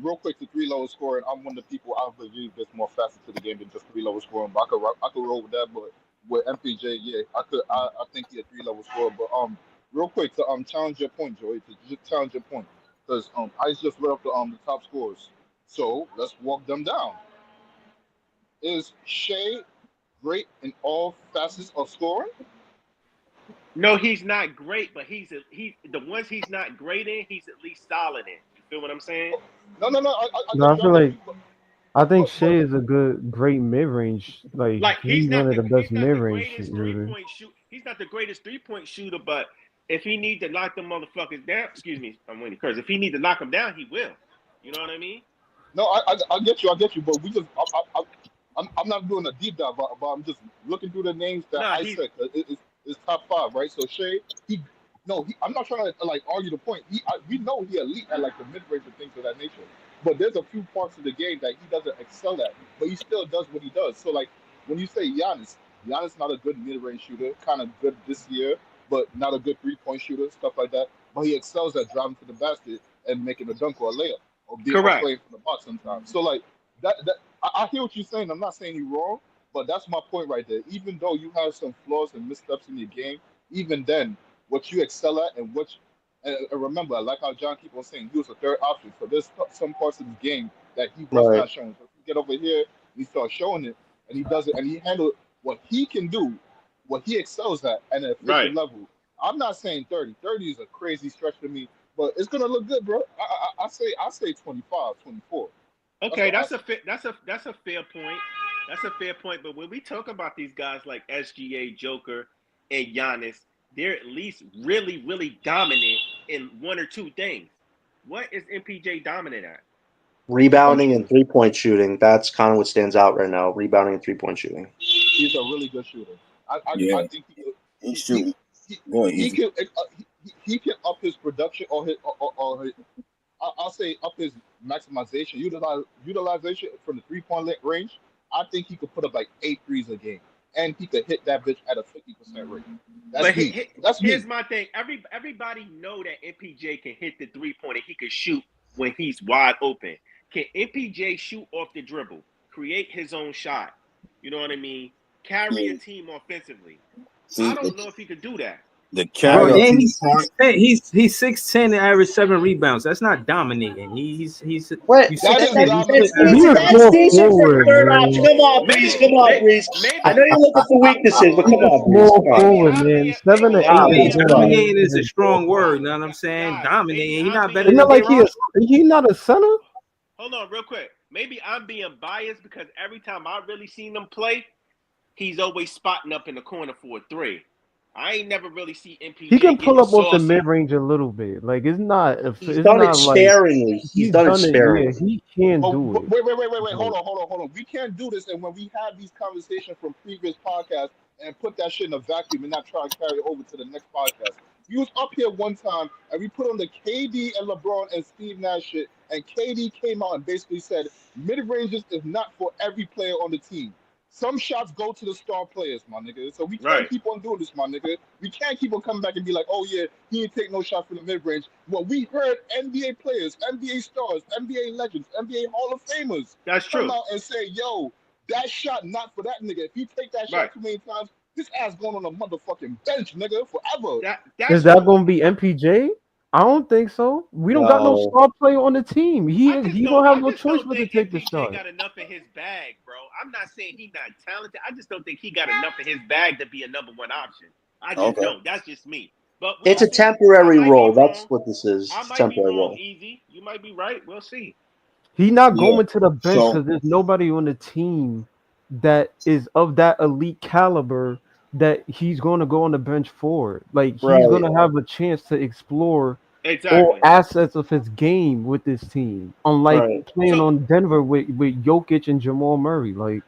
[SPEAKER 6] Real quick, the 3-level scoring. I'm one of the people I believe there's more facets to the game than just 3-level scoring. But I could roll with that. But with MPJ, yeah, I think he's a 3-level scorer. But real quick to challenge your point, Joey. To just challenge your point, because I just read up the top scores. So let's walk them down. Is Shea great in all facets of scoring?
[SPEAKER 5] No, he's not great, but he's the ones he's not great in, he's at least solid in. You feel what I'm saying?
[SPEAKER 6] No.
[SPEAKER 2] I think Shea is a great mid-range. He's
[SPEAKER 5] not
[SPEAKER 2] one of the best mid-range
[SPEAKER 5] shooters. He's not the greatest 3-point shooter, but if he need to knock them motherfuckers down, excuse me, I'm waiting curse. If he need to knock them down, he will. You know what I mean?
[SPEAKER 6] No, I get you. But we just I'm not doing a deep dive, but I'm just looking through the names that I said. It's top 5, right? So Shea, I'm not trying to argue the point. We know he elite at the mid range and things of that nature. But there's a few parts of the game that he doesn't excel at, but he still does what he does. So when you say Giannis not a good mid range shooter, kind of good this year, but not a good 3-point shooter, stuff like that. But he excels at driving to the basket and making a dunk or a layup, or being playing from the box sometimes. So that I hear what you're saying. I'm not saying you're wrong. But that's my point right there. Even though you have some flaws and missteps in your game, even then, what you excel at and remember, like how John keep on saying, he was a third option. So there's some parts of his game that he was not showing. So if you get over here, he starts showing it, and he does it, and he handles what he can do, what he excels at an efficient level. I'm not saying 30. 30 is a crazy stretch to me, but it's gonna look good, bro. I say 25, 24.
[SPEAKER 5] Okay, that's a fair point. That's a fair point. But when we talk about these guys like SGA, Joker, and Giannis, they're at least really, really dominant in 1 or 2 things. What is MPJ dominant at?
[SPEAKER 4] Rebounding and 3-point shooting. That's kind of what stands out right now. Rebounding and 3-point shooting.
[SPEAKER 6] He's a really good shooter. I think
[SPEAKER 1] he's shooting.
[SPEAKER 6] He can up his production or I'll say up his maximization, utilization from the 3-point range. I think he could put up 8 threes a game, and he could hit that bitch at a 50% rate. That's
[SPEAKER 5] But
[SPEAKER 6] me. That's
[SPEAKER 5] here's
[SPEAKER 6] me.
[SPEAKER 5] my thing. Everybody know that MPJ can hit the 3-pointer. He can shoot when he's wide open. Can MPJ shoot off the dribble, create his own shot? You know what I mean? Carry a team offensively. I don't know if he could do that.
[SPEAKER 1] The
[SPEAKER 3] Bro,
[SPEAKER 1] carry
[SPEAKER 3] and
[SPEAKER 1] team part.
[SPEAKER 3] he's 6'10" and average 7 rebounds. That's not dominating. He's
[SPEAKER 4] What?
[SPEAKER 3] you
[SPEAKER 6] That is
[SPEAKER 3] 6'10".
[SPEAKER 6] dominant.
[SPEAKER 2] He's a
[SPEAKER 4] That's
[SPEAKER 2] small
[SPEAKER 4] decent for a
[SPEAKER 2] forward,
[SPEAKER 4] third
[SPEAKER 2] man.
[SPEAKER 4] option. Come on, Breeze. Come on, Breeze. I know you're looking for weaknesses, but come
[SPEAKER 2] He's a
[SPEAKER 4] on, Breeze.
[SPEAKER 2] small
[SPEAKER 4] Come on.
[SPEAKER 2] forward, man. 7 to 8
[SPEAKER 4] Wow,
[SPEAKER 2] is
[SPEAKER 4] come on.
[SPEAKER 3] Dominating is a
[SPEAKER 2] dominating.
[SPEAKER 3] strong word. You know what I'm saying?
[SPEAKER 5] Guys,
[SPEAKER 3] Dominating.
[SPEAKER 5] maybe
[SPEAKER 3] He's not
[SPEAKER 5] I'm
[SPEAKER 3] better
[SPEAKER 2] It's
[SPEAKER 3] than
[SPEAKER 2] not like
[SPEAKER 3] J-Rock.
[SPEAKER 2] he not a center.
[SPEAKER 5] Hold on, real quick. Maybe I'm being biased because every time I really seen him play, he's always spotting up in the corner for a 3. I ain't never really see MPJ.
[SPEAKER 2] He can pull
[SPEAKER 5] getting
[SPEAKER 2] up off the
[SPEAKER 5] saucy.
[SPEAKER 2] mid range a little bit. Like it's not.
[SPEAKER 4] He's
[SPEAKER 2] It's
[SPEAKER 4] done it
[SPEAKER 2] not like
[SPEAKER 4] sparingly. He's done it
[SPEAKER 2] Yeah,
[SPEAKER 4] sparingly.
[SPEAKER 2] he can
[SPEAKER 6] Oh,
[SPEAKER 2] do it.
[SPEAKER 6] wait. Hold on. We can't do this. And when we have these conversations from previous podcasts and put that shit in a vacuum and not try to carry it over to the next podcast. We was up here one time and we put on the KD and LeBron and Steve Nash shit, and KD came out and basically said mid-ranges is not for every player on the team. Some shots go to the star players, my nigga. So we can't keep on doing this, my nigga. We can't keep on coming back and be like, oh yeah, he didn't take no shot from the mid-range. Well, we heard NBA players, NBA stars, NBA legends, NBA Hall of Famers
[SPEAKER 5] That's
[SPEAKER 6] come
[SPEAKER 5] true.
[SPEAKER 6] out and say, yo, that shot not for that nigga. If you take that shot too many times, this ass going on a motherfucking bench, nigga, forever.
[SPEAKER 2] Is that going to be MPJ? I don't think so. We don't got no star player on the team. He don't have no choice but to take the shot.
[SPEAKER 5] Got enough in his bag, bro. I'm not saying he's not talented. I just don't think he got enough in his bag to be a number 1 option. I just don't. That's just me. But
[SPEAKER 4] it's a temporary role. That's what this is. It's a temporary role.
[SPEAKER 5] Easy. You might be right. We'll see.
[SPEAKER 2] He's not going to the bench because there's nobody on the team that is of that elite caliber that he's going to go on the bench for. Like he's going to have a chance to explore all assets of his game with this team, unlike playing on Denver with Jokic and Jamal Murray. Like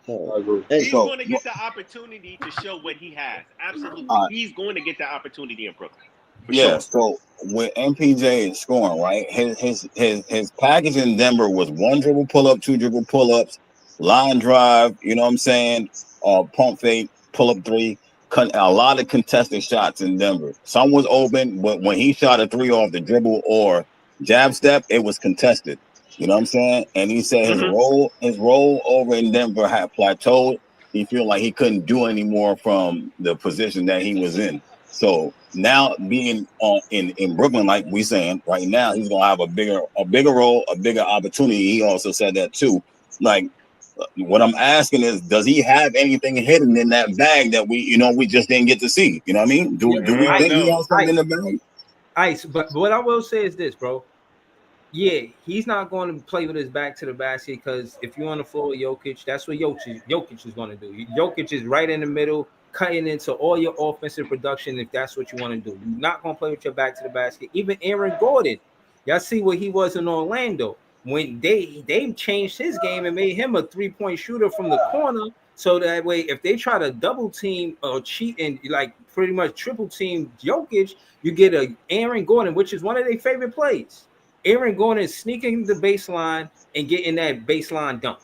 [SPEAKER 5] he's going to get the opportunity to show what he has. Absolutely, he's going to get the opportunity in Brooklyn.
[SPEAKER 1] Yeah, so with MPJ is scoring, right? His package in Denver was 1 dribble pull up, 2 dribble pull ups, line drive, you know what I'm saying? Pump fake, pull up 3, a lot of contested shots in Denver. Some was open, but when he shot a 3 off the dribble or jab step, it was contested. You know what I'm saying? And he said his role over in Denver had plateaued. He feel like he couldn't do any more from the position that he was in. So now being in Brooklyn, like we saying right now, he's gonna have a bigger role, a bigger opportunity. He also said that too. Like what I'm asking is, does he have anything hidden in that bag that we just didn't get to see? You know what I mean? Do we think he has something in the bag?
[SPEAKER 3] Ice, but what I will say is this, bro. Yeah, he's not going to play with his back to the basket because if you're on the floor with Jokic, that's what Jokic is going to do. Jokic is right in the middle, cutting into all your offensive production if that's what you want to do. You're not going to play with your back to the basket. Even Aaron Gordon, y'all see what he was in Orlando when they changed his game and made him a 3-point shooter from the corner. So that way, if they try to double team or cheat and like pretty much triple team Jokic, you get a Aaron Gordon, which is one of their favorite plays. Aaron Gordon is sneaking the baseline and getting that baseline dunk,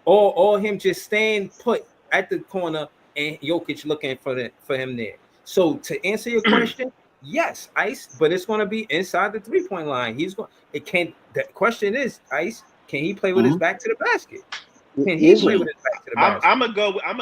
[SPEAKER 3] or him just staying put at the corner and Jokic looking for him there. So to answer your question, yes, Ice, but it's going to be inside the 3-point line. The question is, Ice, can he play with his back to the basket? Can he play with his back to the basket?
[SPEAKER 5] I'm gonna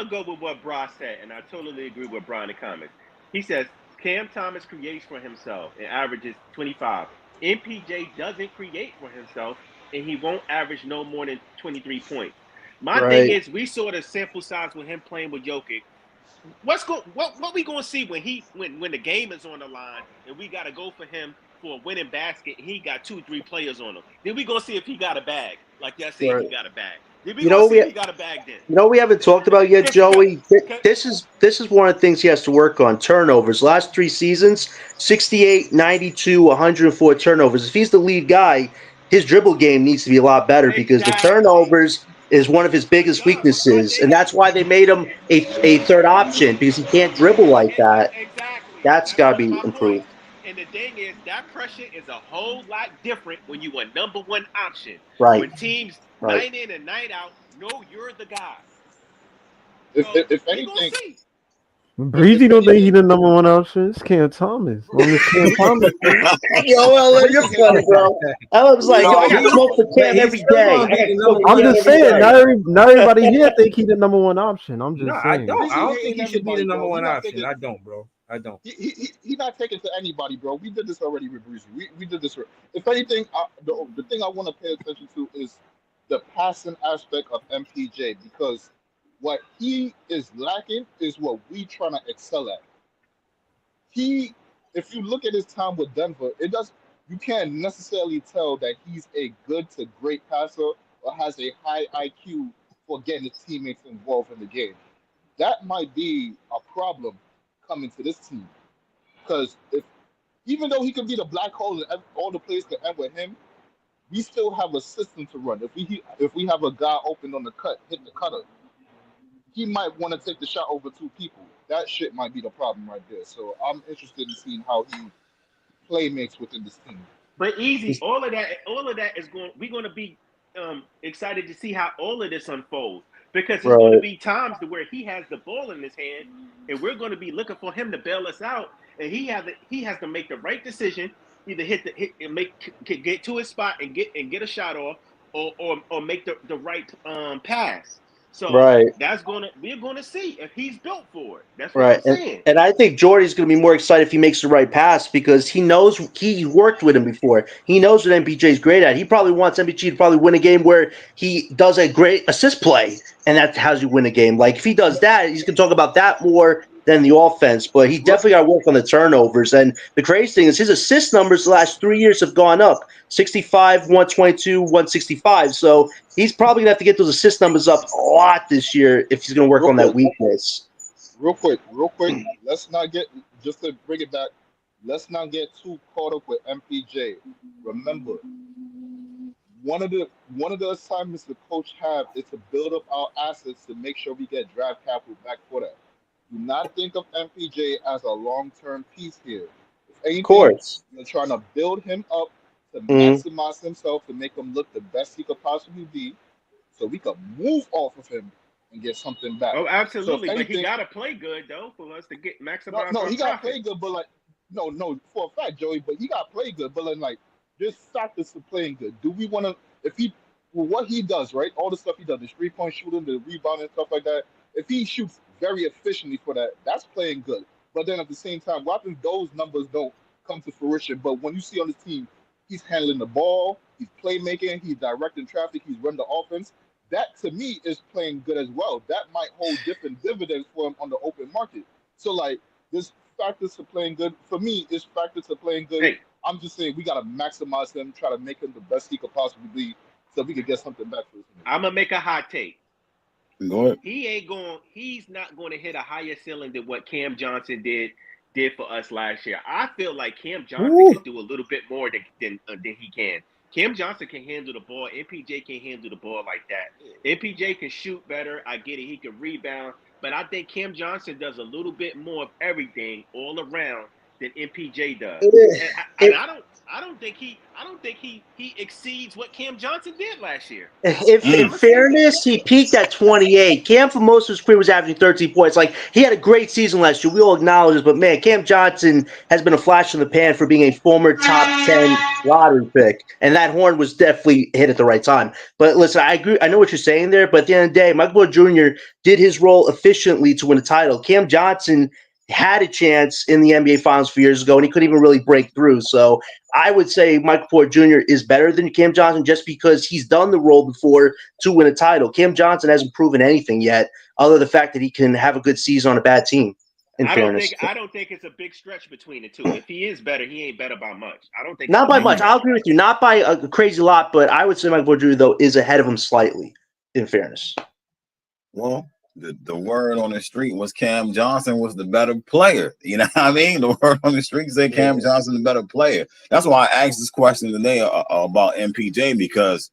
[SPEAKER 5] go with what Bra said, and I totally agree with Bra in the comments. He says Cam Thomas creates for himself and averages 25. MPJ doesn't create for himself, and he won't average no more than 23 points. My thing is, we saw the sample size with him playing with Jokic. What we gonna see when the game is on the line and we gotta go for him for a winning basket and he got 2-3 players on him? Then we gonna see if he got a bag. Like y'all say, if he got a bag. Then we gonna see if he got a bag then.
[SPEAKER 4] You know we haven't talked about yet, Joey. This is one of the things he has to work on. Turnovers. Last 3 seasons, 68, 92, 104 turnovers. If he's the lead guy, his dribble game needs to be a lot better because the turnovers is one of his biggest weaknesses, and that's why they made him a third option because he can't dribble like that.
[SPEAKER 5] Exactly.
[SPEAKER 4] That's got to be improved.
[SPEAKER 5] And the thing is, that pressure is a whole lot different when you a number 1 option.
[SPEAKER 4] Right.
[SPEAKER 5] When teams night in and night out know you're the guy.
[SPEAKER 6] If anything,
[SPEAKER 2] Breezy don't think he the number one option. It's Cam Thomas. On this Cam Thomas.
[SPEAKER 4] Yo, you're funny, bro. I was like, yo, I got smoke for Cam every day.
[SPEAKER 2] I'm just saying, not everybody here think he the number one option. I'm just
[SPEAKER 3] No, I
[SPEAKER 2] saying.
[SPEAKER 3] don't. I don't think he should be the
[SPEAKER 6] Everybody,
[SPEAKER 3] number
[SPEAKER 6] bro.
[SPEAKER 3] one
[SPEAKER 6] You're not
[SPEAKER 3] option.
[SPEAKER 6] thinking-
[SPEAKER 3] I don't, bro. I don't.
[SPEAKER 6] He not taken to anybody, bro. We did this already with Breezy. We did this. If anything, the thing I want to pay attention to is the passing aspect of MPJ, because what he is lacking is what we trying to excel at. If you look at his time with Denver, you can't necessarily tell that he's a good to great passer or has a high IQ for getting his teammates involved in the game. That might be a problem coming to this team, because even though he could be the black hole and all the plays could end with him, we still have a system to run. If we have a guy open on the cut, hit the cutter, he might want to take the shot over two people. That shit might be the problem right there. So I'm interested in seeing how he play makes within this team.
[SPEAKER 7] But easy, all of that is going. We're going to be excited to see how all of this unfolds, because there's going to be times to where he has the ball in his hand, and we're going to be looking for him to bail us out, and he has to make the right decision, either get to his spot and get a shot off, or make the right pass. So we're going to see if he's built for it. That's what I'm saying.
[SPEAKER 4] And I think Jordy's going to be more excited if he makes the right pass, because he knows he worked with him before. He knows what MPJ is great at. He probably wants MPJ to probably win a game where he does a great assist play, and that's how you win a game. Like, if he does that, he's going to talk about that more than the offense, but he definitely got to work on the turnovers. And the crazy thing is his assist numbers the last 3 years have gone up, 65, 122, 165. So he's probably going to have to get those assist numbers up a lot this year if he's going to work on that weakness.
[SPEAKER 6] Real quick. Let's not get, just to bring it back, let's not get too caught up with MPJ. Remember, one of the assignments the coach have is to build up our assets to make sure we get draft capital back for that. Do not think of MPJ as a long-term piece here. If anything, you're trying to build him up to maximize himself, to make him look the best he could possibly be, so we could move off of him and get something back.
[SPEAKER 7] Oh, absolutely.
[SPEAKER 6] So
[SPEAKER 7] but he got to play good, though, for us to get maximize.
[SPEAKER 6] No, he got to play good, but no, for a fact, Joey, but he got to play good. But there's factors to playing good. Do we want to, what he does, right? All the stuff he does, the 3-point shooting, the rebounding, stuff like that. If he shoots very efficiently for that, that's playing good. But then at the same time, what if those numbers don't come to fruition? But when you see on the team, he's handling the ball, he's playmaking, he's directing traffic, he's running the offense. That to me is playing good as well. That might hold different dividends for him on the open market. So there's factors to playing good. For me, it's factors to playing good.
[SPEAKER 7] Hey.
[SPEAKER 6] I'm just saying we gotta maximize him, try to make him the best he could possibly be, so we could get something back for him.
[SPEAKER 7] I'm gonna make a hot take.
[SPEAKER 1] Go ahead.
[SPEAKER 7] He's not going to hit a higher ceiling than what Cam Johnson did for us last year. I feel like Cam Johnson can do a little bit more than he can. Cam Johnson can handle the ball. MPJ can handle the ball like that. MPJ can shoot better. I get it. He can rebound. But I think Cam Johnson does a little bit more of everything all around than MPJ does. And I don't think he exceeds what Cam Johnson did last year.
[SPEAKER 4] In fairness, he peaked at 28. Cam, for most of his career, was averaging 13 points. He had a great season last year. We all acknowledge it. But, man, Cam Johnson has been a flash in the pan for being a former top 10 lottery pick. And that horn was definitely hit at the right time. But, listen, I agree. I know what you're saying there. But at the end of the day, Michael Porter Jr. did his role efficiently to win a title. Cam Johnson had a chance in the NBA Finals a few years ago, and he couldn't even really break through. So I would say Michael Porter Jr. is better than Cam Johnson just because he's done the role before to win a title. Cam Johnson hasn't proven anything yet, other than the fact that he can have a good season on a bad team. I
[SPEAKER 7] don't think it's a big stretch between the two. If he is better, he ain't better by much. I don't think
[SPEAKER 4] not by much. I'll agree with you, not by a crazy lot, but I would say Michael Porter Jr. though is ahead of him slightly. In fairness,
[SPEAKER 1] well. The word on the street was Cam Johnson was the better player. You know what I mean? The word on the street said Cam Johnson the better player. That's why I asked this question today about MPJ, because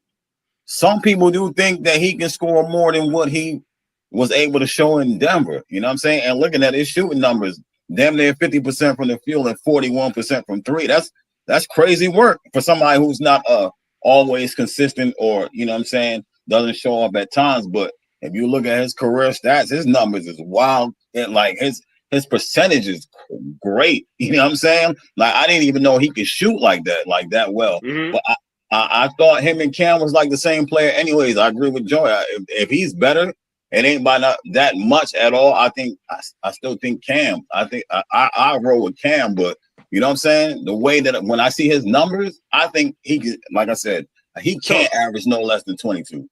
[SPEAKER 1] some people do think that he can score more than what he was able to show in Denver. You know what I'm saying? And looking at his shooting numbers, damn near 50% from the field and 41% from three. That's crazy work for somebody who's not always consistent, or, you know what I'm saying, doesn't show up at times. But if you look at his career stats, his numbers is wild. And his his percentage is great. You know what I'm saying? Like I didn't even know he could shoot like that well.
[SPEAKER 7] Mhm.
[SPEAKER 1] But I thought him and Cam was like the same player. Anyways, I agree with Joy. If he's better, it ain't by not that much at all. I think I still think Cam. I think I roll with Cam, but you know what I'm saying? The way that when I see his numbers, I think he can, like I said, he can't average no less than 22.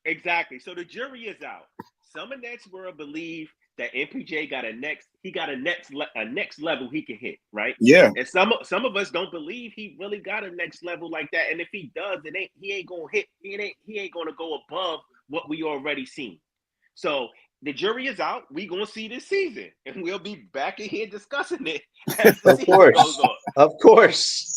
[SPEAKER 7] Exactly. So the jury is out. Some of Nets world believe that MPJ got a next level he can hit, right?
[SPEAKER 1] Yeah.
[SPEAKER 7] And some of us don't believe he really got a next level like that. And if he does, he ain't gonna go above what we already seen. So the jury is out. We gonna see this season, and we'll be back in here discussing it as the season goes on.
[SPEAKER 4] Of course.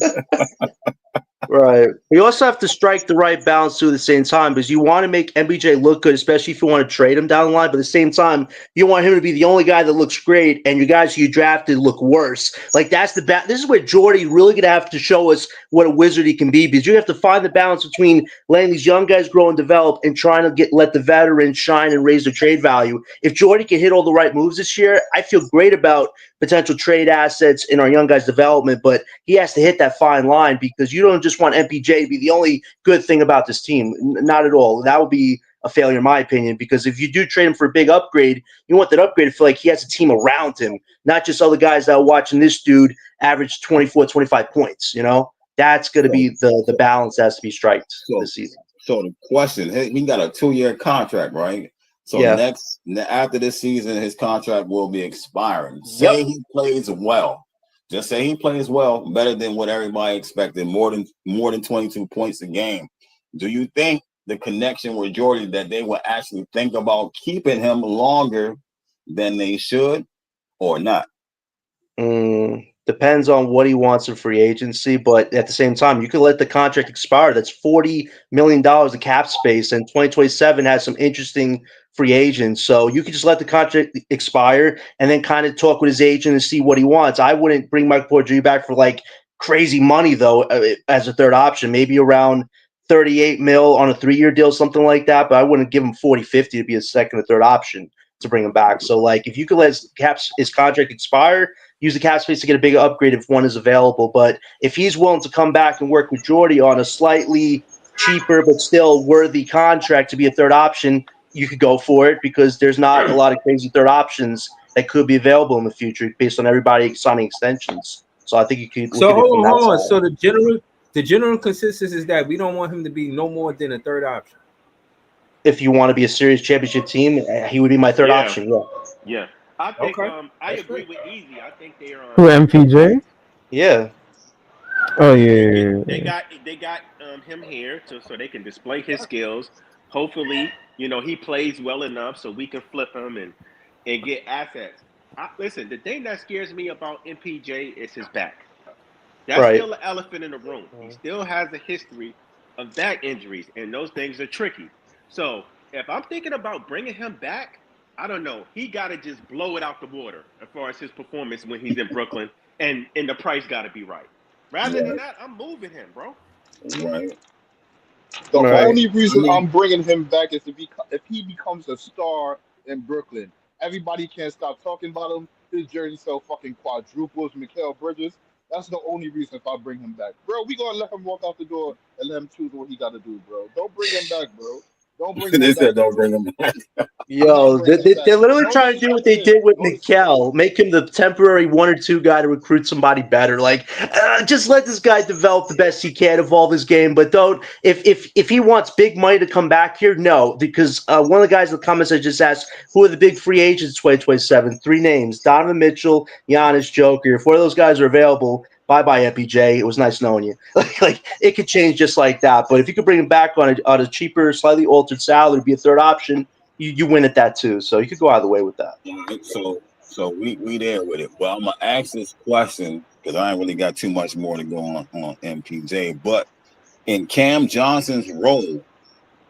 [SPEAKER 4] Right. You also have to strike the right balance too at the same time, because you want to make MPJ look good, especially if you want to trade him down the line. But at the same time, you want him to be the only guy that looks great, and your guys you drafted look worse. Like that's this is where Jordy really gonna have to show us what a wizard he can be, because you have to find the balance between letting these young guys grow and develop and trying to let the veterans shine and raise their trade value. If Jordy can hit all the right moves this year, I feel great about potential trade assets in our young guys' development, but he has to hit that fine line, because you don't just want MPJ to be the only good thing about this team. Not at all. That would be a failure in my opinion, because if you do trade him for a big upgrade, you want that upgrade to feel like he has a team around him, not just other guys that are watching this dude average 24, 25 points. You know, that's going to be the balance that has to be striked this season.
[SPEAKER 1] So the question, he got a 2-year contract, right? So after this season, his contract will be expiring. Say he plays well. Just say he plays well, better than what everybody expected, more than 22 points a game. Do you think the connection with Jordy that they will actually think about keeping him longer than they should or not?
[SPEAKER 4] Depends on what he wants in free agency, but at the same time, you could let the contract expire. That's $40 million of cap space, and 2027 has some interesting free agents. So you could just let the contract expire and then kind of talk with his agent and see what he wants. I wouldn't bring Michael Porter Jr. back for like crazy money, though, as a third option, maybe around 38 mil on a 3-year deal, something like that. But I wouldn't give him 40, 50 to be a second or third option to bring him back. So like if you could let his contract expire, use the cap space to get a bigger upgrade if one is available. But if he's willing to come back and work with Jordy on a slightly cheaper but still worthy contract to be a third option, you could go for it, because there's not a lot of crazy third options that could be available in the future based on everybody signing extensions. So I think you could.
[SPEAKER 3] So hold on. So the general consensus is that we don't want him to be no more than a third option.
[SPEAKER 4] If you want to be a serious championship team, he would be my third option.
[SPEAKER 7] Yeah. I think I agree with Easy. I think they are
[SPEAKER 2] Who, MPJ?
[SPEAKER 4] Yeah.
[SPEAKER 2] Oh yeah.
[SPEAKER 7] They got him here so they can display his skills. Hopefully, he plays well enough so we can flip him and get assets. Listen, the thing that scares me about MPJ is his back. That's still an elephant in the room. He still has a history of back injuries, and those things are tricky. So if I'm thinking about bringing him back, I don't know. He got to just blow it out the water as far as his performance when he's in Brooklyn, and the price got to be right. Rather than that, I'm moving him, bro.
[SPEAKER 1] Right.
[SPEAKER 6] The only reason I'm bringing him back is if he becomes a star in Brooklyn. Everybody can't stop talking about him. His jersey sell fucking quadruples. Mikal Bridges. That's the only reason if I bring him back. Bro, we going to let him walk out the door and let him choose what he got to do, bro. Don't bring him back, bro. Don't bring him back.
[SPEAKER 1] Don't bring him back.
[SPEAKER 4] Yo, they're literally trying to do what they did with Mikal, make him the temporary 1 or 2 guy to recruit somebody better. Like, just let this guy develop the best he can, evolve his game, but don't. If he wants big money to come back here, no, because one of the guys in the comments I just asked, who are the big free agents 2027? 3 names: Donovan Mitchell, Giannis, Joker. If 4 of those guys are available, bye-bye, MPJ. It was nice knowing you. like it could change just like that. But if you could bring him back on a cheaper, slightly altered salary, be a third option, you win at that too. So you could go either way with that.
[SPEAKER 1] Right, so we there with it. Well, I'm gonna ask this question because I ain't really got too much more to go on MPJ. But in Cam Johnson's role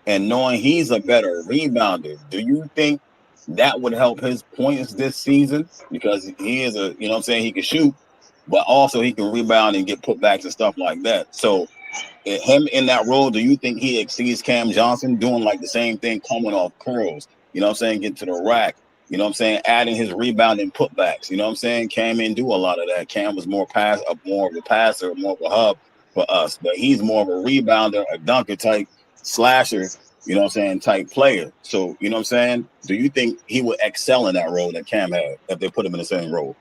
[SPEAKER 1] and knowing he's a better rebounder, do you think that would help his points this season? Because he is he can shoot, but also he can rebound and get putbacks and stuff like that. So him in that role, do you think he exceeds Cam Johnson doing like the same thing, coming off curls? Get to the rack You know what I'm saying? Adding his rebounding putbacks. You know what I'm saying? Cam didn't do a lot of that. Cam was more of a passer, more of a hub for us. But he's more of a rebounder, a dunker type slasher, you know what I'm saying, type player. So, you know what I'm saying? Do you think he would excel in that role that Cam had if they put him in the same role?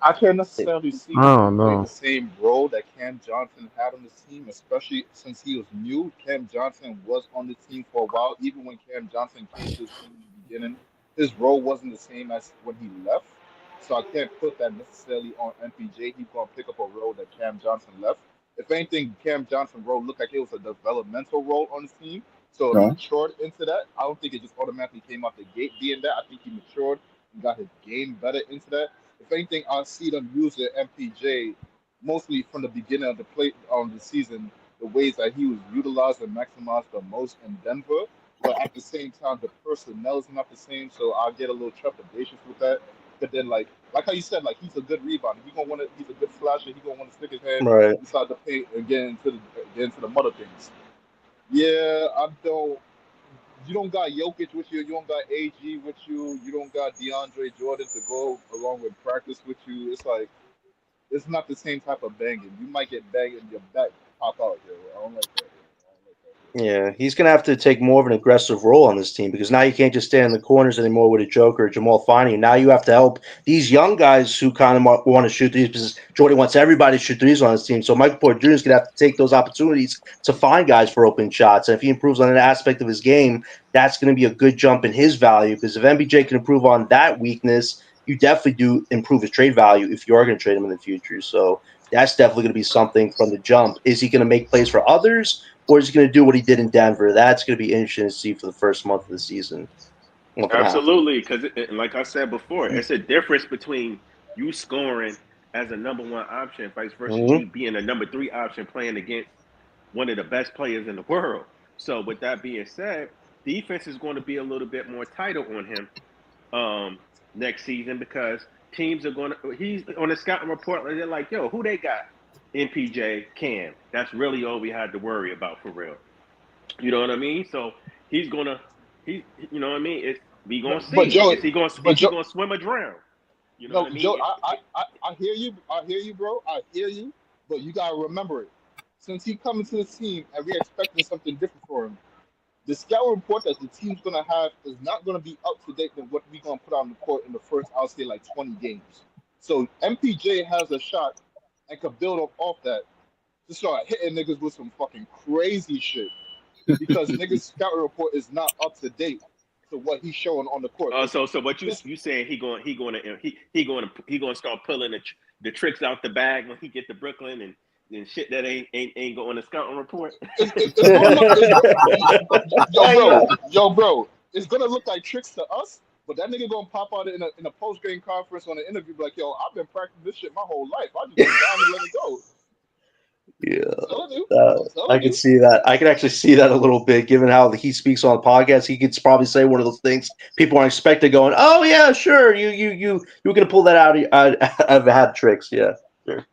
[SPEAKER 6] I can't necessarily see
[SPEAKER 2] I don't
[SPEAKER 6] him play
[SPEAKER 2] know.
[SPEAKER 6] the same role that Cam Johnson had on the team, especially since he was new. Cam Johnson was on the team for a while. Even when Cam Johnson came to the team in the beginning, his role wasn't the same as when he left. So I can't put that necessarily on MPJ. He's going to pick up a role that Cam Johnson left. If anything, Cam Johnson's role looked like it was a developmental role on the team. So it matured into that. I don't think it just automatically came out the gate being that. I think he matured and got his game better into that. If anything, I see them use the MPJ mostly from the beginning of the play on the season, the ways that he was utilized and maximized the most in Denver. But at the same time, the personnel is not the same, so I get a little trepidation with that. But then, like how you said, like he's a good rebounder. He's a good slasher. He's gonna want to stick his hand inside the paint and get into the mother things. Yeah, I don't. You don't got Jokic with you. You don't got AG with you. You don't got DeAndre Jordan to go along with practice with you. It's like it's not the same type of banging. You might get banged and your back pop out. Yo. I don't like that.
[SPEAKER 4] Yeah, he's going to have to take more of an aggressive role on this team because now you can't just stand in the corners anymore with a Joker or Jamal Finey. Now you have to help these young guys who kind of want to shoot threes because Jordan wants everybody to shoot threes on his team. So Michael Porter Jr. is going to have to take those opportunities to find guys for open shots. And if he improves on an aspect of his game, that's going to be a good jump in his value because if MPJ can improve on that weakness, you definitely do improve his trade value if you are going to trade him in the future. So that's definitely going to be something from the jump. Is he going to make plays for others? Or is he going to do what he did in Denver? That's going to be interesting to see for the first month of the season.
[SPEAKER 7] Absolutely, because like I said before, it's a difference between you scoring as a number one option versus you being a number 3 option playing against one of the best players in the world. So with that being said, defense is going to be a little bit more tighter on him next season because teams are going to – he's on the scouting report, they're like, yo, who they got? MPJ, Cam. That's really all we had to worry about for real. You know what I mean? So he's gonna, you know what I mean? We gonna see. Is he gonna swim or drown? You know what I mean?
[SPEAKER 6] Joe, I hear you. I hear you, bro. I hear you. But you gotta remember it. Since he coming to the team and we're expecting something different for him, the scout report that the team's gonna have is not gonna be up to date with what we're gonna put on the court in the first, I'll say, like 20 games. So MPJ has a shot and could build off that to start hitting niggas with some fucking crazy shit because niggas' scout report is not up to date to what he's showing on the court.
[SPEAKER 7] So what you saying? He gonna start pulling the tricks out the bag when he get to Brooklyn and shit that ain't going to scouting report.
[SPEAKER 6] Yo, bro, it's gonna look like tricks to us. But that nigga gonna pop out in a post-game conference on an interview like, yo, I've been practicing this shit my whole life. I just go down and let it go.
[SPEAKER 4] Yeah, I can see that. I can actually see that a little bit, given how he speaks on the podcast. He could probably say one of those things people aren't expecting. Going, oh yeah, sure, you were gonna pull that out of hat tricks, yeah, sure.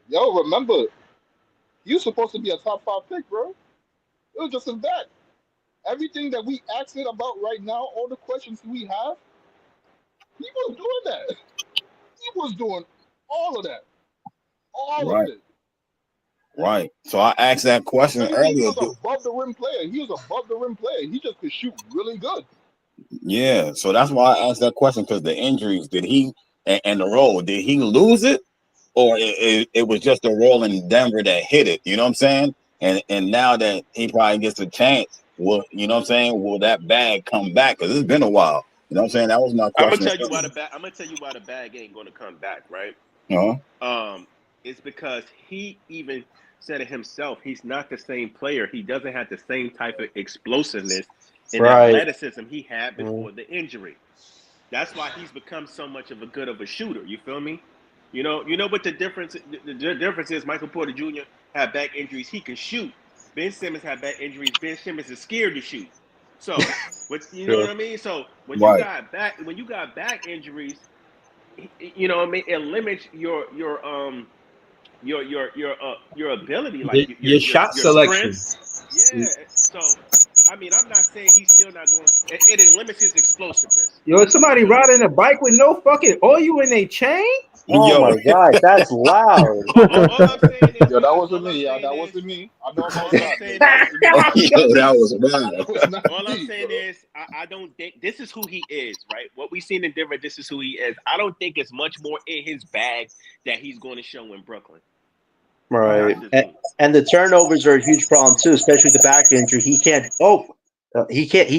[SPEAKER 6] Yo, remember, you supposed to be a top 5 pick, bro. It was just as bad. Everything that we asking about right now, all the questions we have, he was doing that. He was doing all of that. All of it.
[SPEAKER 1] Right. So I asked that question earlier.
[SPEAKER 6] He was above the rim player. He just could shoot really good.
[SPEAKER 1] Yeah. So that's why I asked that question, because the injuries, did he and the role, did he lose it? Or it was just a role in Denver that hit it? You know what I'm saying? And now that he probably gets a chance, will that bag come back? Because it's been a while. You know what I'm saying? That was my question.
[SPEAKER 7] I'm gonna tell you why the bag ain't gonna come back, right? It's because he even said it himself. He's not the same player. He doesn't have the same type of explosiveness and athleticism he had before the injury. That's why he's become so much of a shooter. You feel me? You know what the difference? The difference is Michael Porter Jr. had back injuries. He can shoot. Ben Simmons had back injuries. Ben Simmons is scared to shoot. So, you know what I mean? So when you got back injuries, you know what I mean, it limits your ability, like
[SPEAKER 3] your shot selection.
[SPEAKER 7] Yeah. So, I mean, I'm not saying he's still not going. It limits his explosiveness.
[SPEAKER 3] Yo, somebody riding a bike with no fucking oil in their chain?
[SPEAKER 4] Oh my gosh, that's loud.
[SPEAKER 7] All I'm saying is,
[SPEAKER 6] Yo, that
[SPEAKER 7] guys,
[SPEAKER 6] wasn't
[SPEAKER 7] all I'm
[SPEAKER 6] me. Yeah,
[SPEAKER 7] saying
[SPEAKER 6] that
[SPEAKER 7] is,
[SPEAKER 6] wasn't me. I know I'm
[SPEAKER 7] all I'm
[SPEAKER 6] outside.
[SPEAKER 7] saying
[SPEAKER 6] That
[SPEAKER 7] is,
[SPEAKER 6] wasn't me.
[SPEAKER 1] Yo, that was
[SPEAKER 6] That was
[SPEAKER 1] wild.
[SPEAKER 6] not
[SPEAKER 7] all I'm
[SPEAKER 6] me,
[SPEAKER 7] saying
[SPEAKER 6] bro.
[SPEAKER 7] is, I don't think this is who he is, right? What we've seen in Denver, this is who he is. I don't think it's much more in his bag that he's going to show in Brooklyn.
[SPEAKER 4] Right.
[SPEAKER 7] That's just me.
[SPEAKER 4] And the turnovers are a huge problem too, especially with the back injury. He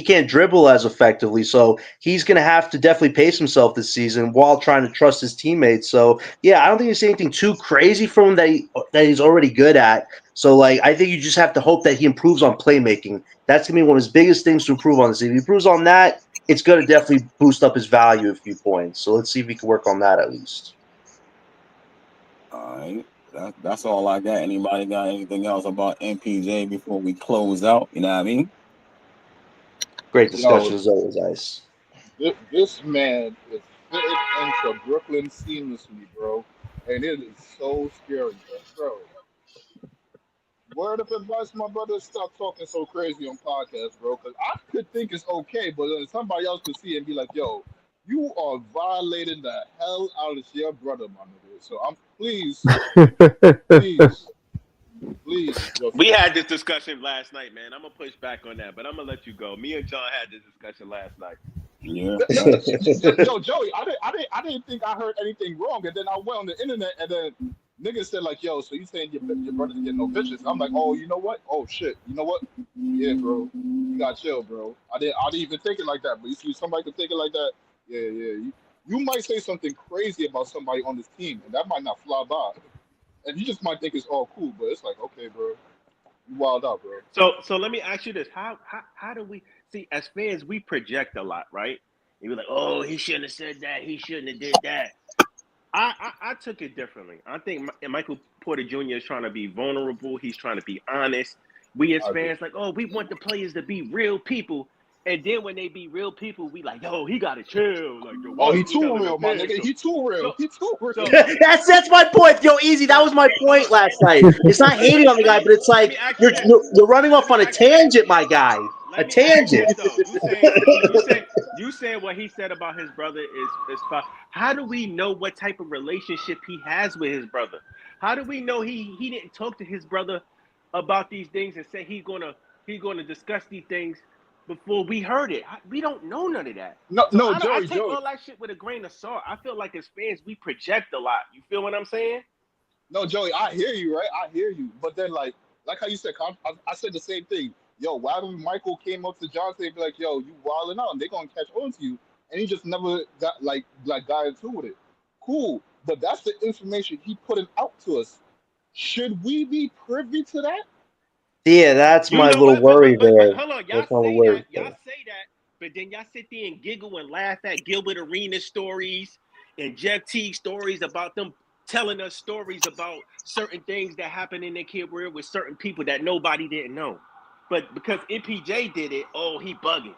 [SPEAKER 4] can't dribble as effectively, so he's going to have to definitely pace himself this season while trying to trust his teammates. So yeah, I don't think you see anything too crazy from him that he's already good at. So like, I think you just have to hope that he improves on playmaking. That's going to be one of his biggest things to improve on this. If he improves on that, it's going to definitely boost up his value a few points. So let's see if he can work on that at least.
[SPEAKER 1] All right. That's all I got. Anybody got anything else about MPJ before we close out? You know what I mean?
[SPEAKER 4] Great discussion
[SPEAKER 6] Yo,
[SPEAKER 4] as always, Ice.
[SPEAKER 6] this man is fitting into Brooklyn seamlessly, bro. And it is so scary, bro. Word of advice, my brother, stop talking so crazy on podcasts, bro. Because I could think it's okay, but then somebody else could see it and be like, yo, you are violating the hell out of your brother, my nigga. So please, just
[SPEAKER 7] We had this discussion last night, man. I'm gonna push back on that, but I'm gonna let you go. Me and John had this discussion last night.
[SPEAKER 1] Yeah.
[SPEAKER 6] Yo, Joey, I didn't think I heard anything wrong, and then I went on the internet, and then niggas said like, "Yo, so you saying your brother didn't get no bitches?" I'm like, "Oh, you know what? Oh shit, you know what? Yeah, bro, you got chill, bro. I didn't even think it like that, but you see, somebody could think it like that. Yeah. You might say something crazy about somebody on this team, and that might not fly by, and you just might think it's all cool, but it's like, okay, bro, you wild out, bro.
[SPEAKER 7] So let me ask you this: How do we see as fans? We project a lot, right? And we're like, "Oh, he shouldn't have said that. He shouldn't have did that." I took it differently. I think Michael Porter Jr. is trying to be vulnerable. He's trying to be honest. We as fans like, oh, we want the players to be real people. And then when they be real people, we like, yo, he got to chill. Like, yo,
[SPEAKER 6] Oh, he too real, my nigga. He too real. He too real.
[SPEAKER 4] That's my point. Yo, Easy. That was my point last night. It's not hating on the guy, but it's like you're running off on a tangent, my guy. A tangent.
[SPEAKER 7] You saying what he said about his brother is fine. How do we know what type of relationship he has with his brother? How do we know he didn't talk to his brother about these things and say he's gonna discuss these things before we heard it? We don't know none of that. I take all that shit with a grain of salt. I feel like as fans we project a lot. You feel what I'm saying?
[SPEAKER 6] No, Joey, I hear you, right? I hear you. But then like how you said, I said the same thing. Yo, why when Michael came up to Johnson and be like, yo, you wilding out and they're gonna catch on to you, and he just never got got into with it. Cool. But that's the information he putting out to us. Should we be privy to that?
[SPEAKER 4] Yeah, that's my little worry there.
[SPEAKER 7] Hold on, y'all say that, but then y'all sit there and giggle and laugh at Gilbert Arenas stories and Jeff Teague stories about them telling us stories about certain things that happened in their career with certain people that nobody didn't know. But because MPJ did it, oh, he bugging.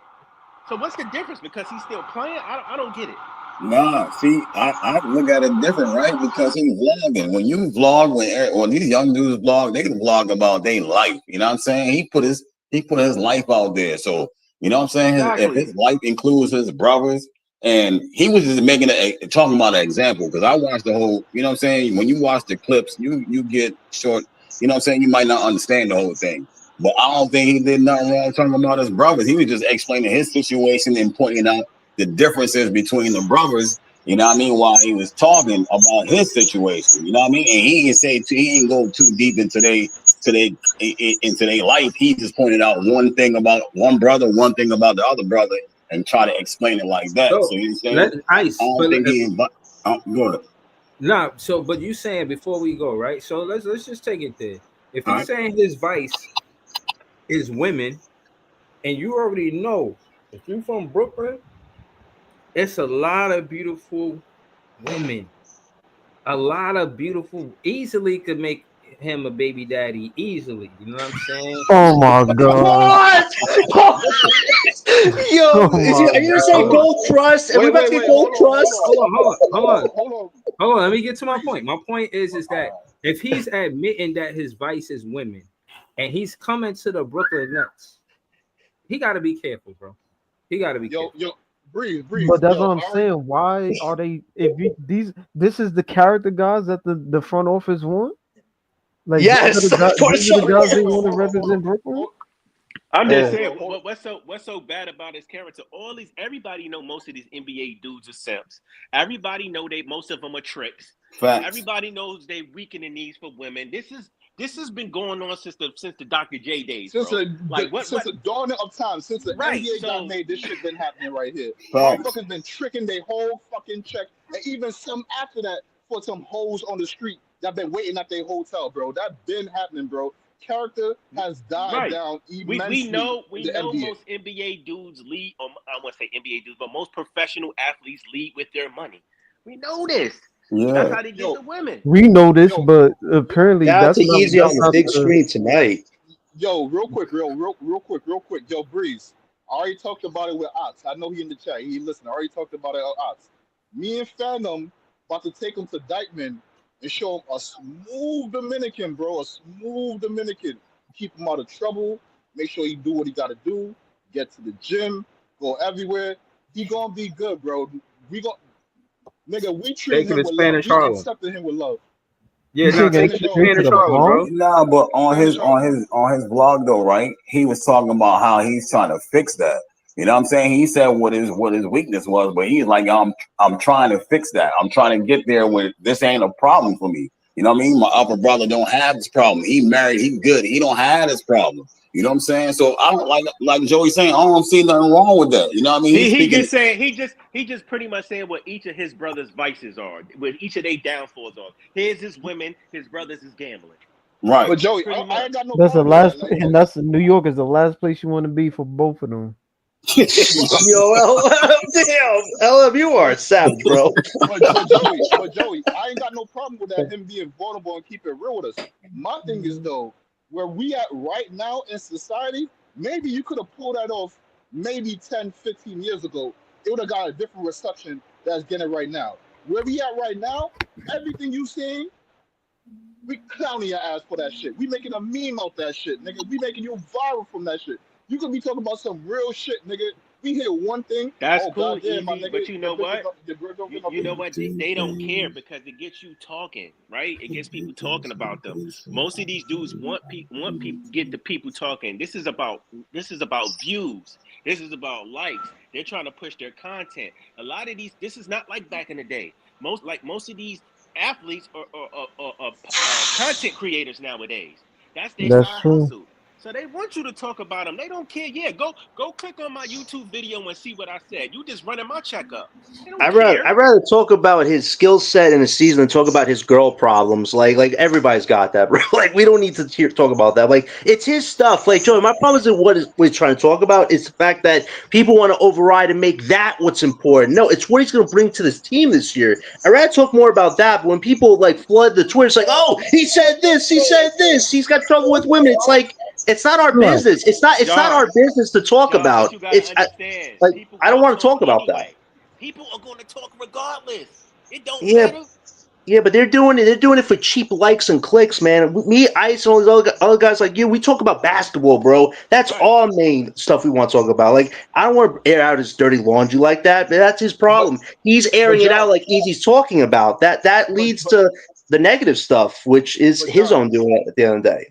[SPEAKER 7] So what's the difference? Because he's still playing? I don't get it.
[SPEAKER 1] Nah, see, I look at it different, right? Because he's vlogging. When you vlog, when these young dudes vlog, they can vlog about their life. You know what I'm saying? He put his life out there. So you know what I'm saying?
[SPEAKER 7] Exactly.
[SPEAKER 1] If his life includes his brothers, and he was just talking about an example, because I watched the whole. You know what I'm saying? When you watch the clips, you get short. You know what I'm saying? You might not understand the whole thing. But I don't think he did nothing wrong talking about his brothers. He was just explaining his situation and pointing out the differences between the brothers, you know what I mean, while he was talking about his situation, you know what I mean? And he didn't go too deep into their life. He just pointed out one thing about one brother, one thing about the other brother, and try to explain it like that. So you saying? Go ahead.
[SPEAKER 3] Nah, but you saying before we go, right? So let's just take it there. If he's saying his vice is women, and you already know if you're from Brooklyn, it's a lot of beautiful women. A lot of beautiful, easily could make him a baby daddy easily. You know what I'm saying?
[SPEAKER 2] Oh my god!
[SPEAKER 4] What? Yo, are you gonna say Gold Trust? Are we about to get Gold Trust?
[SPEAKER 3] Hold on. Let me get to my point. My point is that if he's admitting that his vice is women, and he's coming to the Brooklyn Nets. He got to be careful, bro. He got to be careful.
[SPEAKER 6] Yo, breathe.
[SPEAKER 2] But that's
[SPEAKER 6] Yo,
[SPEAKER 2] what I'm saying. Why are they? This is the character guys that the front office want. Like
[SPEAKER 4] Yes,
[SPEAKER 2] these are the guys they want to
[SPEAKER 6] Hold
[SPEAKER 2] represent
[SPEAKER 6] on.
[SPEAKER 2] Brooklyn.
[SPEAKER 7] I'm just
[SPEAKER 4] Yeah.
[SPEAKER 7] saying, what's so bad about his character? Everybody know most of these NBA dudes are simps. Everybody know most of them are tricks.
[SPEAKER 1] Facts.
[SPEAKER 7] Everybody knows they weaken the knees for women. This has been going on since the Dr. J days, bro.
[SPEAKER 6] Since the dawning of time, since the NBA got made, this shit been happening right here.
[SPEAKER 1] Facts.
[SPEAKER 6] Motherfuckers been tricking their whole fucking check, and even some after that for some hoes on the street that been waiting at their hotel, bro. That been happening, bro. Character has died down immensely.
[SPEAKER 7] We know
[SPEAKER 6] NBA.
[SPEAKER 7] most NBA dudes lead. I want to say NBA dudes, but most professional athletes lead with their money. We know this.
[SPEAKER 1] Yeah.
[SPEAKER 7] That's how they get the women.
[SPEAKER 2] We know this, but apparently
[SPEAKER 4] Now
[SPEAKER 2] that's
[SPEAKER 4] to
[SPEAKER 2] not,
[SPEAKER 4] easy
[SPEAKER 2] that's
[SPEAKER 4] on the
[SPEAKER 2] not
[SPEAKER 4] big
[SPEAKER 2] the-
[SPEAKER 4] screen tonight.
[SPEAKER 6] Yo, real quick. Yo, Breeze. I already talked about it with Ox. I know he in the chat. He listening. I already talked about it with Ox. Me and Phantom about to take him to Dykeman and show him a smooth Dominican, bro. A smooth Dominican. Keep him out of trouble. Make sure he do what he got to do. Get to the gym. Go everywhere. He gonna be good, bro. We treat him with love. We accepted him with love.
[SPEAKER 3] Yeah, now take him to Spanish Harlem, bro.
[SPEAKER 1] Nah, but on his vlog though, right? He was talking about how he's trying to fix that. You know what I'm saying? He said what his weakness was, but he's like, I'm trying to fix that. I'm trying to get there where this ain't a problem for me. You know what I mean? My upper brother don't have this problem. He married, he good. He don't have this problem. You know what I'm saying? So I don't like Joey saying, I don't see nothing wrong with that. You know what I mean?
[SPEAKER 7] He just pretty much saying what each of his brothers' vices are, what each of their downfalls are. His is women, his brothers is gambling.
[SPEAKER 1] Right.
[SPEAKER 6] But Joey, I ain't got no
[SPEAKER 2] That's the
[SPEAKER 6] problem
[SPEAKER 2] last,
[SPEAKER 6] with that.
[SPEAKER 2] and that's New York is the last place you want to be for both of them.
[SPEAKER 4] Yo, damn, LM, you are a savage, bro.
[SPEAKER 6] But Joey, I ain't got no problem with that. Him being vulnerable and keep it real with us. My thing is though, where we at right now in society, maybe you could have pulled that off maybe 10, 15 years ago. It would have got a different reception that's getting right now. Where we at right now, everything you seeing, we clowning your ass for that shit. We making a meme out that shit, nigga. We making you viral from that shit. You could be talking about some real shit, nigga. We hear one thing.
[SPEAKER 7] That's
[SPEAKER 6] cool,
[SPEAKER 7] Easy,
[SPEAKER 6] my nigga,
[SPEAKER 7] but you know what? You know what? They don't care because it gets you talking, right? It gets people talking about them. Most of these dudes want people get the people talking. This is about views. This is about likes. They're trying to push their content. A lot of these. This is not like back in the day. Most of these athletes are content creators nowadays. That's their side hustle. So they want you to talk about them. They don't care. Yeah, go click on my YouTube video and see what I said. You just running my checkup.
[SPEAKER 4] I'd rather talk about his skill set in a season than talk about his girl problems. Like everybody's got that, bro. Like we don't need to talk about that. Like it's his stuff. Like Joey, my problem isn't what we're trying to talk about. It's the fact that people want to override and make that what's important. No, it's what he's going to bring to this team this year. I'd rather talk more about that. But when people like flood the Twitter, it's like, oh, he said this, he's got trouble with women. It's like. It's not our business. It's not our business to talk about. I don't want to talk about that.
[SPEAKER 7] People are going to talk regardless. It don't matter.
[SPEAKER 4] Yeah, but they're doing it for cheap likes and clicks, man. Me, Ice, and all these other guys like you, we talk about basketball, bro. That's all main stuff we want to talk about. Like, I don't want to air out his dirty laundry like that, but that's his problem. He's airing it out like Easy's talking about. That leads to the negative stuff, which is his own doing at the end of the day.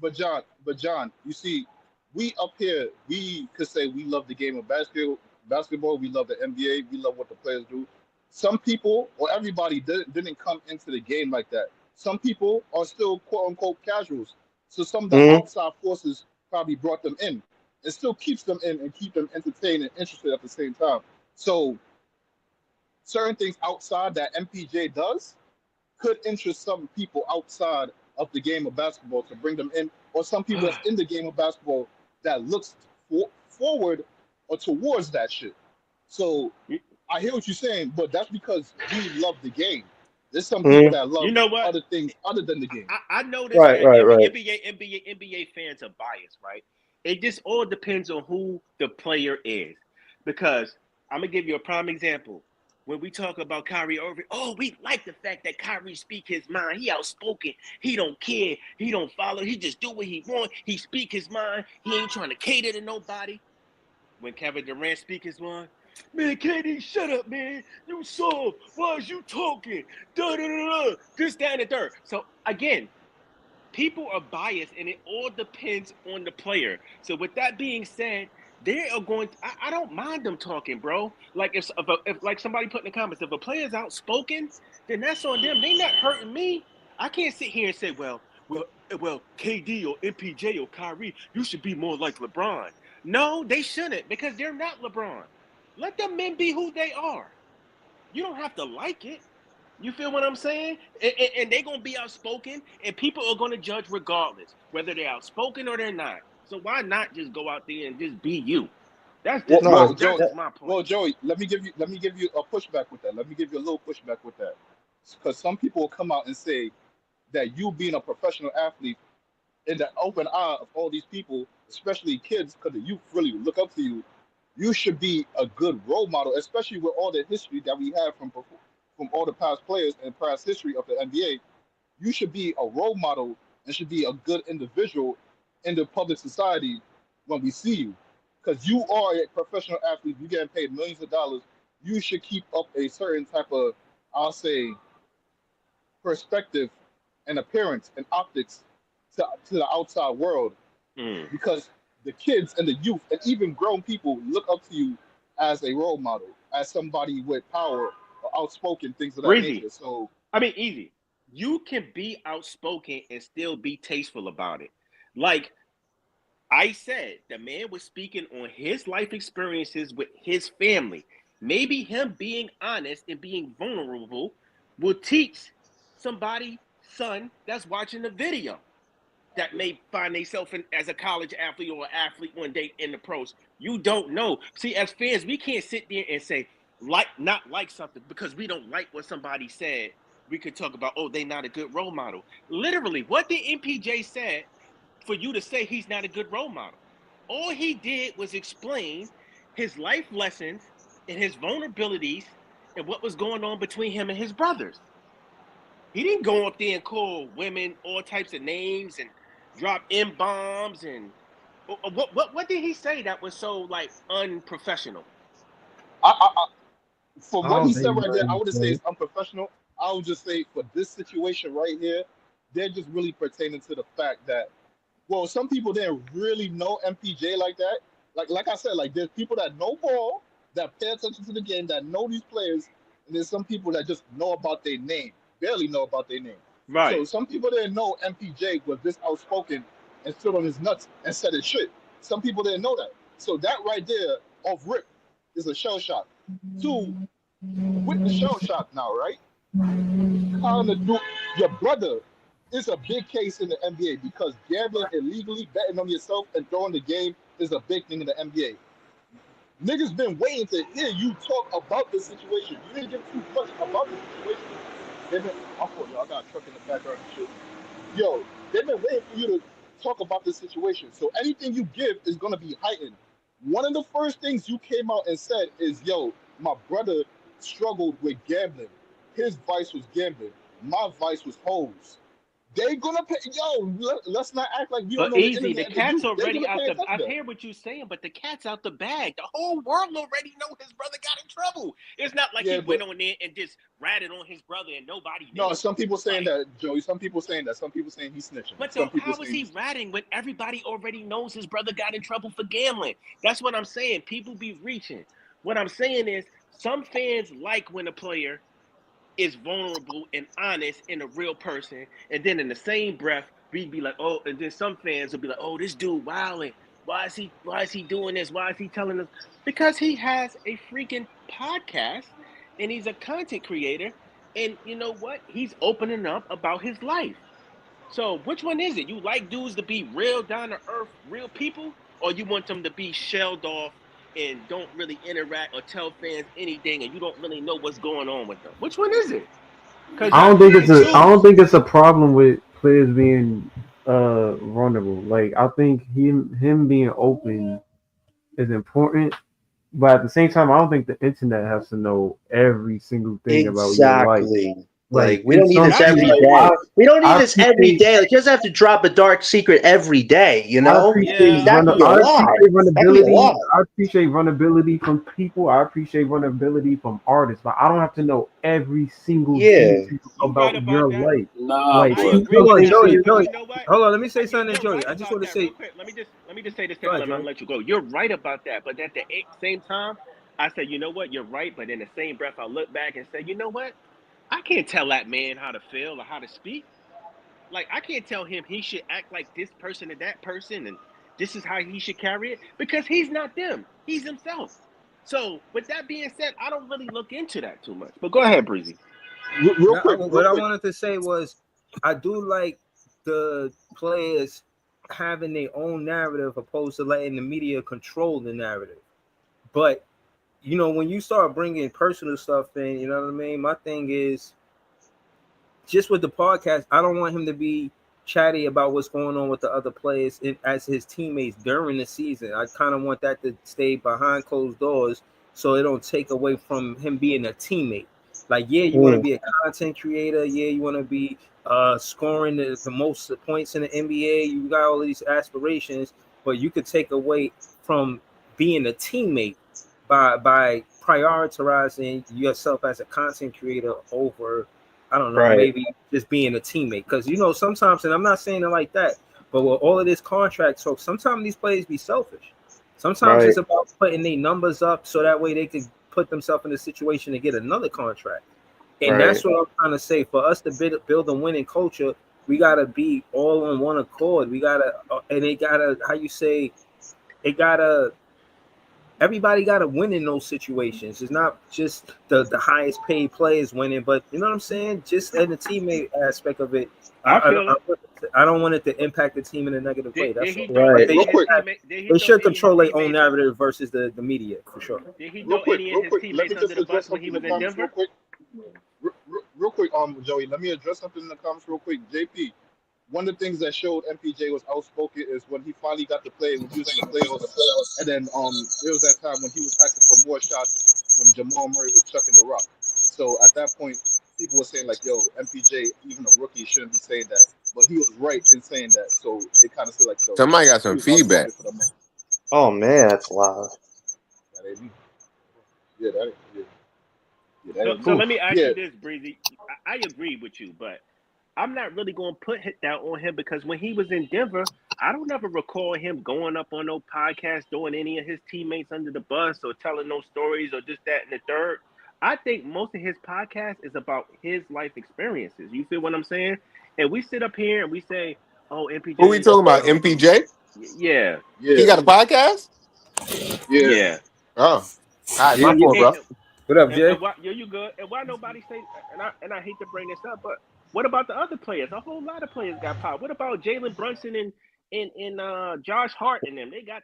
[SPEAKER 6] But John, you see, we up here, we could say we love the game of basketball. We love the NBA. We love what the players do. Some people or everybody didn't come into the game like that. Some people are still quote unquote casuals. So some of the outside forces probably brought them in. It still keeps them in and keep them entertained and interested at the same time. So certain things outside that MPJ does could interest some people outside of the game of basketball to bring them in, or some people that's in the game of basketball that looks forward or towards that shit. So I hear what you're saying, but that's because we love the game. There's some people that love other things other than the game.
[SPEAKER 7] I know this. Right. NBA fans are biased, right? It just all depends on who the player is. Because I'm gonna give you a prime example. when we talk about Kyrie Irving, we like the fact that Kyrie speak his mind. He outspoken. He don't care. He don't follow. He just do what he want. He speak his mind. He ain't trying to cater to nobody. When Kevin Durant speak his mind, man, KD, shut up, man. You soft. Why is you talking? This, that, and the third. So again, people are biased, and it all depends on the player. So with that being said, they are going. I don't mind them talking, bro. Like if like somebody put in the comments, if a player's outspoken, then that's on them. They not hurting me. I can't sit here and say, well, KD or MPJ or Kyrie, you should be more like LeBron. No, they shouldn't, because they're not LeBron. Let them men be who they are. You don't have to like it. You feel what I'm saying? And they're going to be outspoken, and people are going to judge regardless, whether they're outspoken or they're not. So why not just go out there and just be you? That's my point.
[SPEAKER 6] Well, Joey, let me give you a pushback with that. Let me give you a little pushback with that. Because some people will come out and say that you being a professional athlete, in the open eye of all these people, especially kids, because the youth really look up to you, you should be a good role model, especially with all the history that we have from all the past players and past history of the NBA. You should be a role model and should be a good individual in the public society when we see you. Because you are a professional athlete, you're getting paid millions of dollars. You should keep up a certain type of, I'll say, perspective and appearance and optics to the outside world, because the kids and the youth and even grown people look up to you as a role model, as somebody with power or outspoken, things of that nature. So
[SPEAKER 7] easy. You can be outspoken and still be tasteful about it. Like I said, the man was speaking on his life experiences with his family. Maybe him being honest and being vulnerable will teach somebody's son that's watching the video that may find themselves as a college athlete or an athlete one day in the pros. You don't know. See, as fans, we can't sit there and say not like something because we don't like what somebody said. We could talk about, they not a good role model. Literally, what did MPJ said for you to say he's not a good role model? All he did was explain his life lessons and his vulnerabilities and what was going on between him and his brothers. He didn't go up there and call women all types of names and drop M-bombs and what did he say that was so like unprofessional?
[SPEAKER 6] For what he said right there, I wouldn't say it's unprofessional. I would just say for this situation right here, they're just really pertaining to the fact that, well, some people didn't really know MPJ like that. Like I said, like there's people that know ball, that pay attention to the game, that know these players, and there's some people that just know about their name, barely know about their name.
[SPEAKER 7] Right.
[SPEAKER 6] So some people didn't know MPJ was this outspoken and stood on his nuts and said his shit. Some people didn't know that. So that right there, off rip, is a shell shock. Two, with the shell shock now, right? Your brother is a big case in the NBA because gambling illegally, betting on yourself, and throwing the game is a big thing in the NBA. Niggas been waiting to hear you talk about this situation. You didn't give too much about the situation. I got a truck in the background and shit. Yo, they've been waiting for you to talk about this situation. So anything you give is gonna be heightened. One of the first things you came out and said is, yo, my brother struggled with gambling. His vice was gambling. My vice was hoes. They gonna pay. Yo, let's not act like we don't know.
[SPEAKER 7] Easy, the cat's already out the. I hear what you're saying, but the cat's out the bag. The whole world already know his brother got in trouble. It's not like he went on there and just ratted on his brother and nobody did.
[SPEAKER 6] No, some people saying that, Joey. Some people saying that. Some people saying he's snitching.
[SPEAKER 7] But how is he ratting when everybody already knows his brother got in trouble for gambling? That's what I'm saying. People be reaching. What I'm saying is, some fans like when a player is vulnerable and honest and a real person, and then in the same breath we'd be like, and then some fans will be like, this dude wilding. Why is he doing this? Why is he telling us? Because he has a freaking podcast and he's a content creator, and you know what? He's opening up about his life. So which one is it? You like dudes to be real, down to earth, real people, or you want them to be shelled off and don't really interact or tell fans anything, and you don't really know what's going on with them? Which one is it?
[SPEAKER 2] I don't think it's a problem with players being vulnerable. Like I think him being open is important, But at the same time, I don't think the internet has to know every single thing about your life.
[SPEAKER 4] Exactly.
[SPEAKER 2] Like
[SPEAKER 4] we don't need this every day. We don't need this every day. Like, he doesn't have to drop a dark secret every day, you know?
[SPEAKER 2] I appreciate
[SPEAKER 4] That could be a lot.
[SPEAKER 2] runnability. I appreciate runnability from people. I appreciate runnability from artists, but I don't have to know every single detail about your life.
[SPEAKER 1] Nah,
[SPEAKER 2] Like,
[SPEAKER 7] I agree
[SPEAKER 3] Hold on,
[SPEAKER 7] with
[SPEAKER 3] Joey.
[SPEAKER 7] that.
[SPEAKER 3] Joey.
[SPEAKER 7] You know what?
[SPEAKER 3] Hold on, let me say
[SPEAKER 7] You're
[SPEAKER 3] something, Joey.
[SPEAKER 7] right
[SPEAKER 3] I just
[SPEAKER 7] about
[SPEAKER 3] want to
[SPEAKER 7] that
[SPEAKER 3] say.
[SPEAKER 7] real quick. Let me just say this,
[SPEAKER 3] Go ahead,
[SPEAKER 7] and I'll
[SPEAKER 3] Joey.
[SPEAKER 7] let you go. You're right about that, but at the same time, I said, you know what? You're right, but in the same breath, I look back and say, you know what? I can't tell that man how to feel or how to speak. Like, I can't tell him he should act like this person and that person, and this is how he should carry it, because he's not them. He's himself. So, with that being said, I don't really look into that too much. But go ahead, Breezy.
[SPEAKER 6] Real quick,
[SPEAKER 3] What I wanted to say was, I do like the players having their own narrative opposed to letting the media control the narrative. But you know, when you start bringing personal stuff in, you know what I mean? My thing is, just with the podcast, I don't want him to be chatty about what's going on with the other players as his teammates during the season. I kind of want that to stay behind closed doors so it don't take away from him being a teammate. Like, yeah, you want to be a content creator. Yeah, you want to be scoring the most points in the NBA. You got all these aspirations, but you could take away from being a teammate by prioritizing yourself as a content creator over, I don't know, maybe just being a teammate. Because, you know, sometimes, and I'm not saying it like that, but with all of this contract talk, sometimes these players be selfish. Sometimes it's about putting their numbers up so that way they can put themselves in a situation to get another contract. And that's what I'm trying to say. For us to build a winning culture, we got to be all on one accord. We got to, and they got to, how you say, everybody got to win in those situations. It's not just the highest paid players winning, but you know what I'm saying? Just in the teammate aspect of it, I don't want it to impact the team in a negative way. That's right. They should control their own narrative versus the media, for sure.
[SPEAKER 7] Did he know any of his teammates under the bus when he was in Denver?
[SPEAKER 6] Real quick, Joey, let me address something in the comments real quick. JP, one of the things that showed MPJ was outspoken is when he finally got to play when he was in the playoffs, and then there was that time when he was asking for more shots when Jamal Murray was chucking the rock. So at that point, people were saying like, "Yo, MPJ, even a rookie shouldn't be saying that," but he was right in saying that. So they kind of said like, "Yo,
[SPEAKER 8] somebody got some feedback."
[SPEAKER 4] Oh man, that's loud.
[SPEAKER 6] That ain't me. Yeah, that ain't. Yeah.
[SPEAKER 7] So let me ask you this, Breezy. I agree with you, but I'm not really going to put that on him because when he was in Denver, I don't ever recall him going up on no podcast, doing any of his teammates under the bus or telling no stories or this, that, and the third. I think most of his podcast is about his life experiences. You feel what I'm saying? And we sit up here and we say, "Oh, MPJ."
[SPEAKER 8] Who we talking about? MPJ?
[SPEAKER 7] Yeah.
[SPEAKER 8] He got a podcast?
[SPEAKER 7] Yeah.
[SPEAKER 8] Oh. All right, my fault, bro.
[SPEAKER 3] What up, Jay?
[SPEAKER 7] You good? And why nobody say? And I hate to bring this up, but what about the other players? A whole lot of players got power. What about Jalen Brunson and Josh Hart and them? They got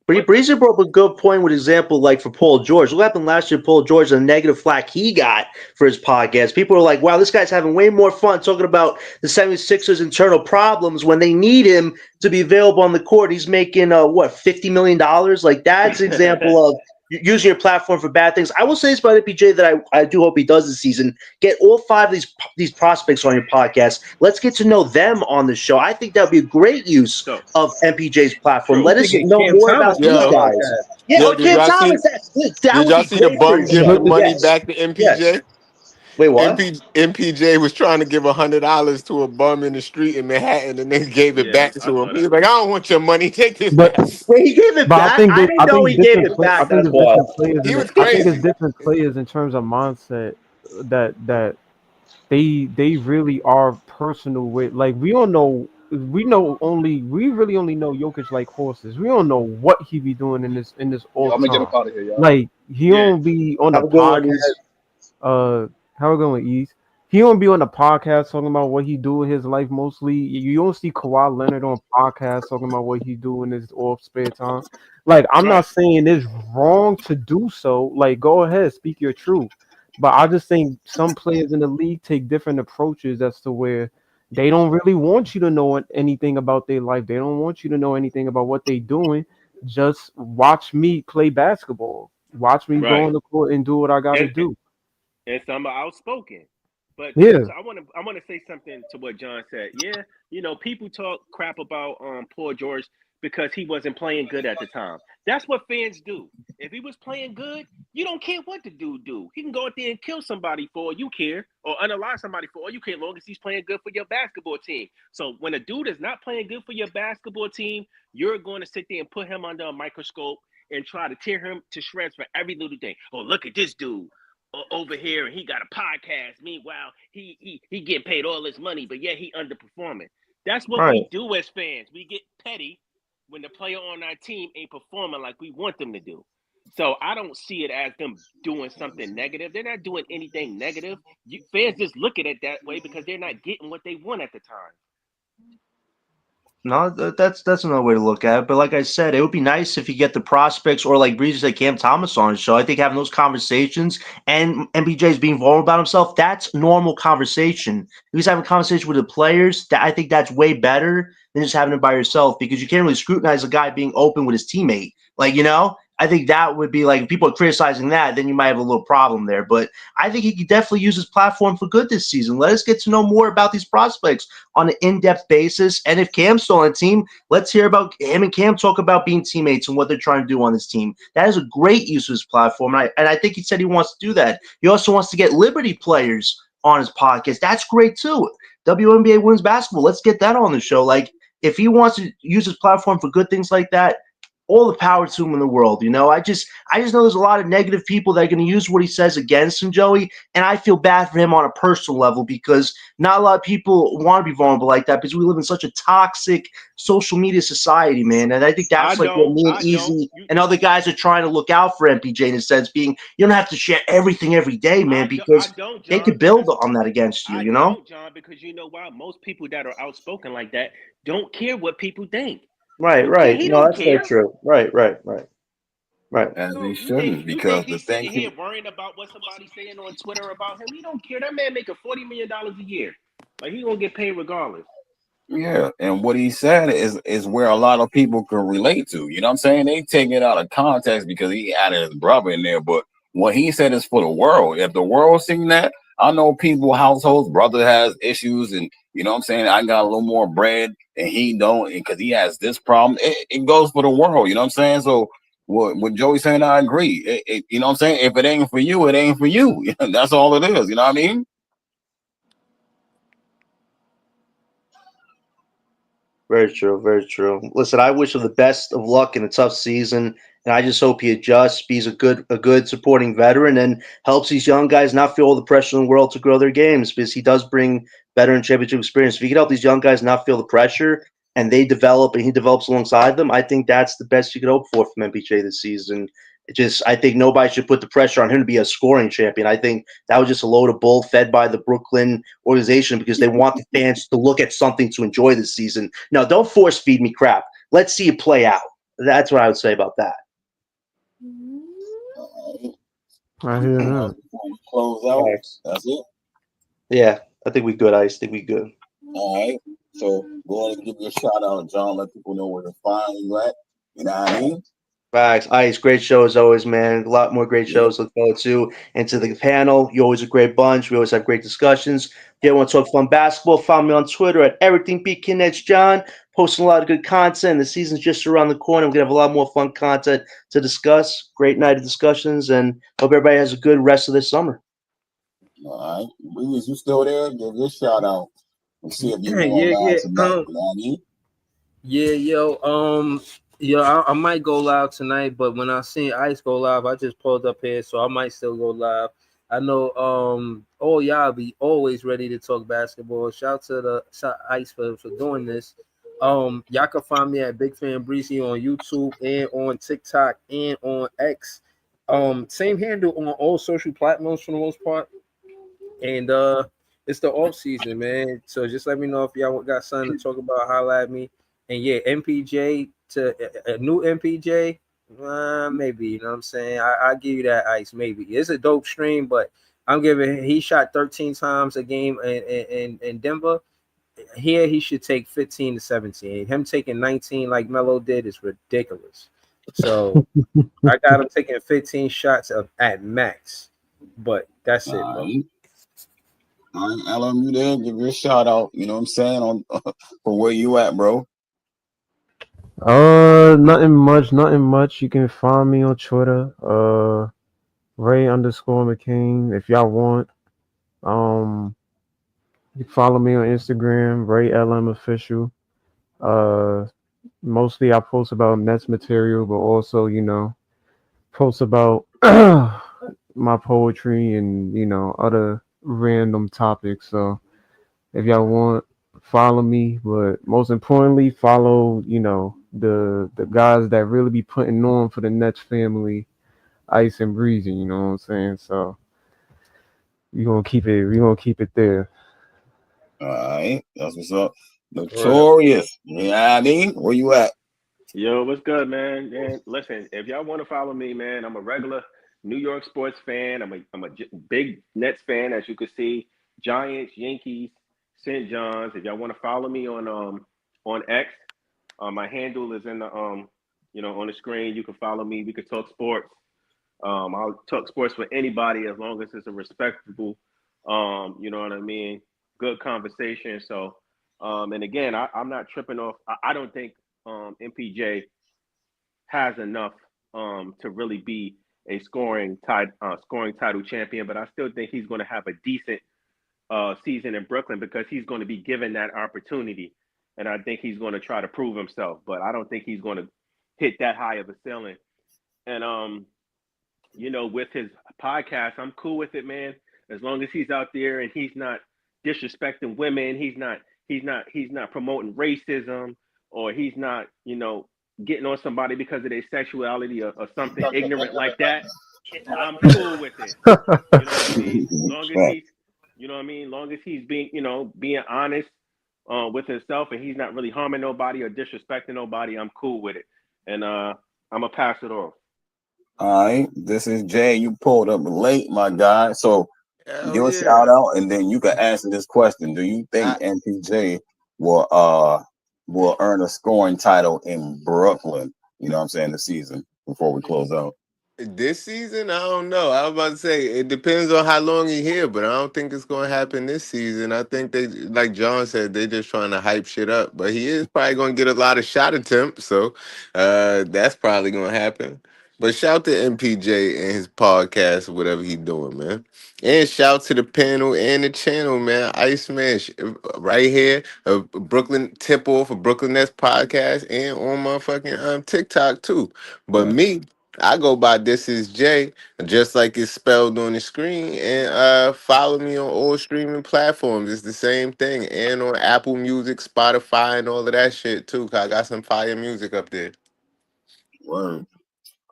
[SPEAKER 4] Breezy brought up a good point with example, like for Paul George. What happened last year, Paul George, the negative flack he got for his podcast. People are like, wow, this guy's having way more fun talking about the 76ers internal problems when they need him to be available on the court. He's making, $50 million? Like, that's an example of using your platform for bad things. I will say this about MPJ that I do hope he does this season. Get all 5 of these prospects on your podcast. Let's get to know them on the show. I think that would be a great use of MPJ's platform. Let us know more about these guys.
[SPEAKER 8] Did y'all see the bum giving money back to MPJ?
[SPEAKER 4] Yes. Wait, what?
[SPEAKER 8] MPJ was trying to give $100 to a bum in the street in Manhattan, and they gave it back to him. He was like, "I don't want your money. Take this back."
[SPEAKER 4] Wait, he gave it back? I didn't know he gave it back.
[SPEAKER 2] I think
[SPEAKER 8] was crazy.
[SPEAKER 2] I think it's different players in terms of mindset that they really are personal with. Like, we really only know Jokic like horses. We don't know what he be doing in this all
[SPEAKER 6] I'm
[SPEAKER 2] the
[SPEAKER 6] gonna
[SPEAKER 2] time.
[SPEAKER 6] get up out of here, y'all.
[SPEAKER 2] Like, he don't be on the podcast. How we going, Ease? He don't be on the podcast talking about what he do in his life mostly. You don't see Kawhi Leonard on podcasts talking about what he do in his off spare time. Like, I'm not saying it's wrong to do so. Like, go ahead, speak your truth. But I just think some players in the league take different approaches as to where they don't really want you to know anything about their life. They don't want you to know anything about what they're doing. just watch me play basketball. Watch me go
[SPEAKER 7] Right.
[SPEAKER 2] on the court and do what I got to do.
[SPEAKER 7] And some are outspoken. But
[SPEAKER 2] Yeah.
[SPEAKER 7] so I want to say something to what John said. Yeah, people talk crap about poor George because he wasn't playing good at the time. That's what fans do. If he was playing good, you don't care what the dude do. He can go out there and kill somebody for all you care, or unalive somebody for all you care, as long as he's playing good for your basketball team. So when a dude is not playing good for your basketball team, you're going to sit there and put him under a microscope and try to tear him to shreds for every little thing. Oh, look at this dude over here, and he got a podcast. Meanwhile, he getting paid all this money, but yeah, he underperforming. That's what we do as fans. We get petty when the player on our team ain't performing like we want them to do. So I don't see it as them doing something negative. They're not doing anything negative. Fans just look at it that way because they're not getting what they want at the time.
[SPEAKER 4] No, that's another way to look at it. But like I said, it would be nice if you get the prospects or like Breezy said, Cam Thomas on his show. I think having those conversations and MPJ's being vulnerable about himself, that's normal conversation. If he's having a conversation with the players, I think that's way better than just having it by yourself because you can't really scrutinize a guy being open with his teammate. I think that would be like if people are criticizing that, then you might have a little problem there. But I think he could definitely use his platform for good this season. Let us get to know more about these prospects on an in-depth basis. And if Cam's still on the team, let's hear about him and Cam talk about being teammates and what they're trying to do on this team. That is a great use of his platform. And I think he said he wants to do that. He also wants to get Liberty players on his podcast. That's great too. WNBA Women's Basketball. Let's get that on the show. Like, if he wants to use his platform for good things like that, all the power to him in the world. I just know there's a lot of negative people that are going to use what he says against him, Joey, and I feel bad for him on a personal level because not a lot of people want to be vulnerable like that because we live in such a toxic social media society, man. And I think that's what me and Easy and other guys are trying to look out for MPJ in a sense, being you don't have to share everything every day, man, because they could build on that against you,
[SPEAKER 7] don't, John, because you know why? Most people that are outspoken like that don't care what people think.
[SPEAKER 4] Right. No, that's very true. Right.
[SPEAKER 1] As he shouldn't, because the thing
[SPEAKER 7] here worrying about what somebody's saying on Twitter about him, he don't care. That man making $40 million a year. Like he gonna get paid regardless.
[SPEAKER 1] Yeah, and what he said is where a lot of people can relate to. You know what I'm saying? They take it out of context because he added his brother in there, but what he said is for the world. If the world seen that, I know people, households, brother has issues, and you know what I'm saying? I got a little more bread and he don't, because he has this problem. It goes for the world, you know what I'm saying? So what Joey's saying, I agree. You know what I'm saying? If it ain't for you, it ain't for you. That's all it is, you know what I mean?
[SPEAKER 4] Very true. Very true. Listen, I wish him the best of luck in a tough season, and I just hope he adjusts, he's a good supporting veteran, and helps these young guys not feel all the pressure in the world to grow their games because he does bring veteran championship experience. If he can help these young guys not feel the pressure and they develop and he develops alongside them, I think that's the best you could hope for from MPJ this season. I think nobody should put the pressure on him to be a scoring champion. I think that was just a load of bull fed by the Brooklyn organization because they want the fans to look at something to enjoy this season. No, don't force feed me crap. Let's see it play out. That's what I would say about that.
[SPEAKER 2] I hear that.
[SPEAKER 1] Close out. Right. That's it.
[SPEAKER 4] Yeah, I think we good, Ice. I think we good.
[SPEAKER 1] All right. So go ahead and give you a shout out, John. Let people know where to find you at. You know what I mean?
[SPEAKER 4] Facts. Ice, great show as always, man. A lot more great shows to look forward to. And to the panel, you're always a great bunch. We always have great discussions. If you want to talk fun basketball, follow me on Twitter at everythingbeatkinEdgeJohn. Posting a lot of good content. The season's just around the corner. We're going to have a lot more fun content to discuss. Great night of discussions, and hope everybody has a good rest of this summer.
[SPEAKER 1] All right. Breeze, you still there? Give your shout out. And see if you're live tonight.
[SPEAKER 3] I might go live tonight, but when I seen Ice go live, I just pulled up here, so I might still go live. I know all y'all be always ready to talk basketball. Shout Ice for doing this. Y'all can find me at Big Fan Breezy on YouTube and on TikTok and on X. Same handle on all social platforms for the most part. And it's the off season, man. So just let me know if y'all got something to talk about. Holla at me. And yeah, MPJ to a new MPJ, maybe, you know what I'm saying? I give you that, Ice, maybe. It's a dope stream, but he shot 13 times a game in Denver. Here he should take 15 to 17. Him taking 19 like Melo did is ridiculous. So I got him taking 15 shots at max. But that's it, bro.
[SPEAKER 1] All right, Alan, you there? Give you a shout out. You know what I'm saying on for where you at, bro.
[SPEAKER 2] Nothing much. You can find me on Twitter, Ray_McCain. If y'all want, you can follow me on Instagram, RayLM Official. Mostly I post about Nets material, but also, post about my poetry and, other random topics. So if y'all want, follow me, but most importantly, follow, the guys that really be putting on for the Nets family, Ice and Breezy, you know what I'm saying? So we're gonna keep it there.
[SPEAKER 1] All right, that's what's up. Notorious. Yeah, I mean, where you at?
[SPEAKER 7] Yo, what's good, man? Man, listen, if y'all want to follow me, man, I'm a regular New York sports fan. I'm a big Nets fan, as you can see. Giants, Yankees, St. John's. If y'all want to follow me on X, my handle is in the on the screen. You can follow me. We could talk sports. I'll talk sports with anybody as long as it's a respectable, you know what I mean, good conversation. So, and again, I'm not tripping off. I don't think MPJ has enough to really be a scoring title champion, but I still think he's going to have a decent season in Brooklyn because he's going to be given that opportunity, and I think he's going to try to prove himself. But I don't think he's going to hit that high of a ceiling. And with his podcast, I'm cool with it, man. As long as he's out there and he's not disrespecting women, he's not promoting racism, or he's not, getting on somebody because of their sexuality or something ignorant like that. I'm cool with it. You know what I mean? Long as he's being honest with himself and he's not really harming nobody or disrespecting nobody, I'm cool with it. And I'm gonna pass it off.
[SPEAKER 1] All right, this is Jay. You pulled up late, my guy. So give a shout out, and then you can answer this question: do you think MPJ will earn a scoring title in Brooklyn? You know what I'm saying, this season before we close out.
[SPEAKER 8] This season, I don't know. I was about to say it depends on how long he's here, but I don't think it's going to happen this season. I think they, like John said, they just trying to hype shit up. But he is probably going to get a lot of shot attempts, so that's probably going to happen. But shout to MPJ and his podcast, whatever he doing, man. And shout to the panel and the channel, man. Iceman, right here, Brooklyn tip off of Brooklyn Nets podcast and on my fucking TikTok too. But me, I go by This Is Jay, just like it's spelled on the screen, and follow me on all streaming platforms. It's the same thing, and on Apple Music, Spotify, and all of that shit too. 'Cause I got some fire music up there.
[SPEAKER 1] Word.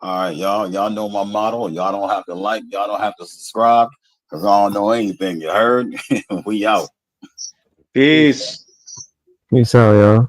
[SPEAKER 1] All right, y'all. Y'all know my motto. Y'all don't have to like. Y'all don't have to subscribe because I don't know anything. You heard? We out.
[SPEAKER 4] Peace.
[SPEAKER 2] Peace out, y'all.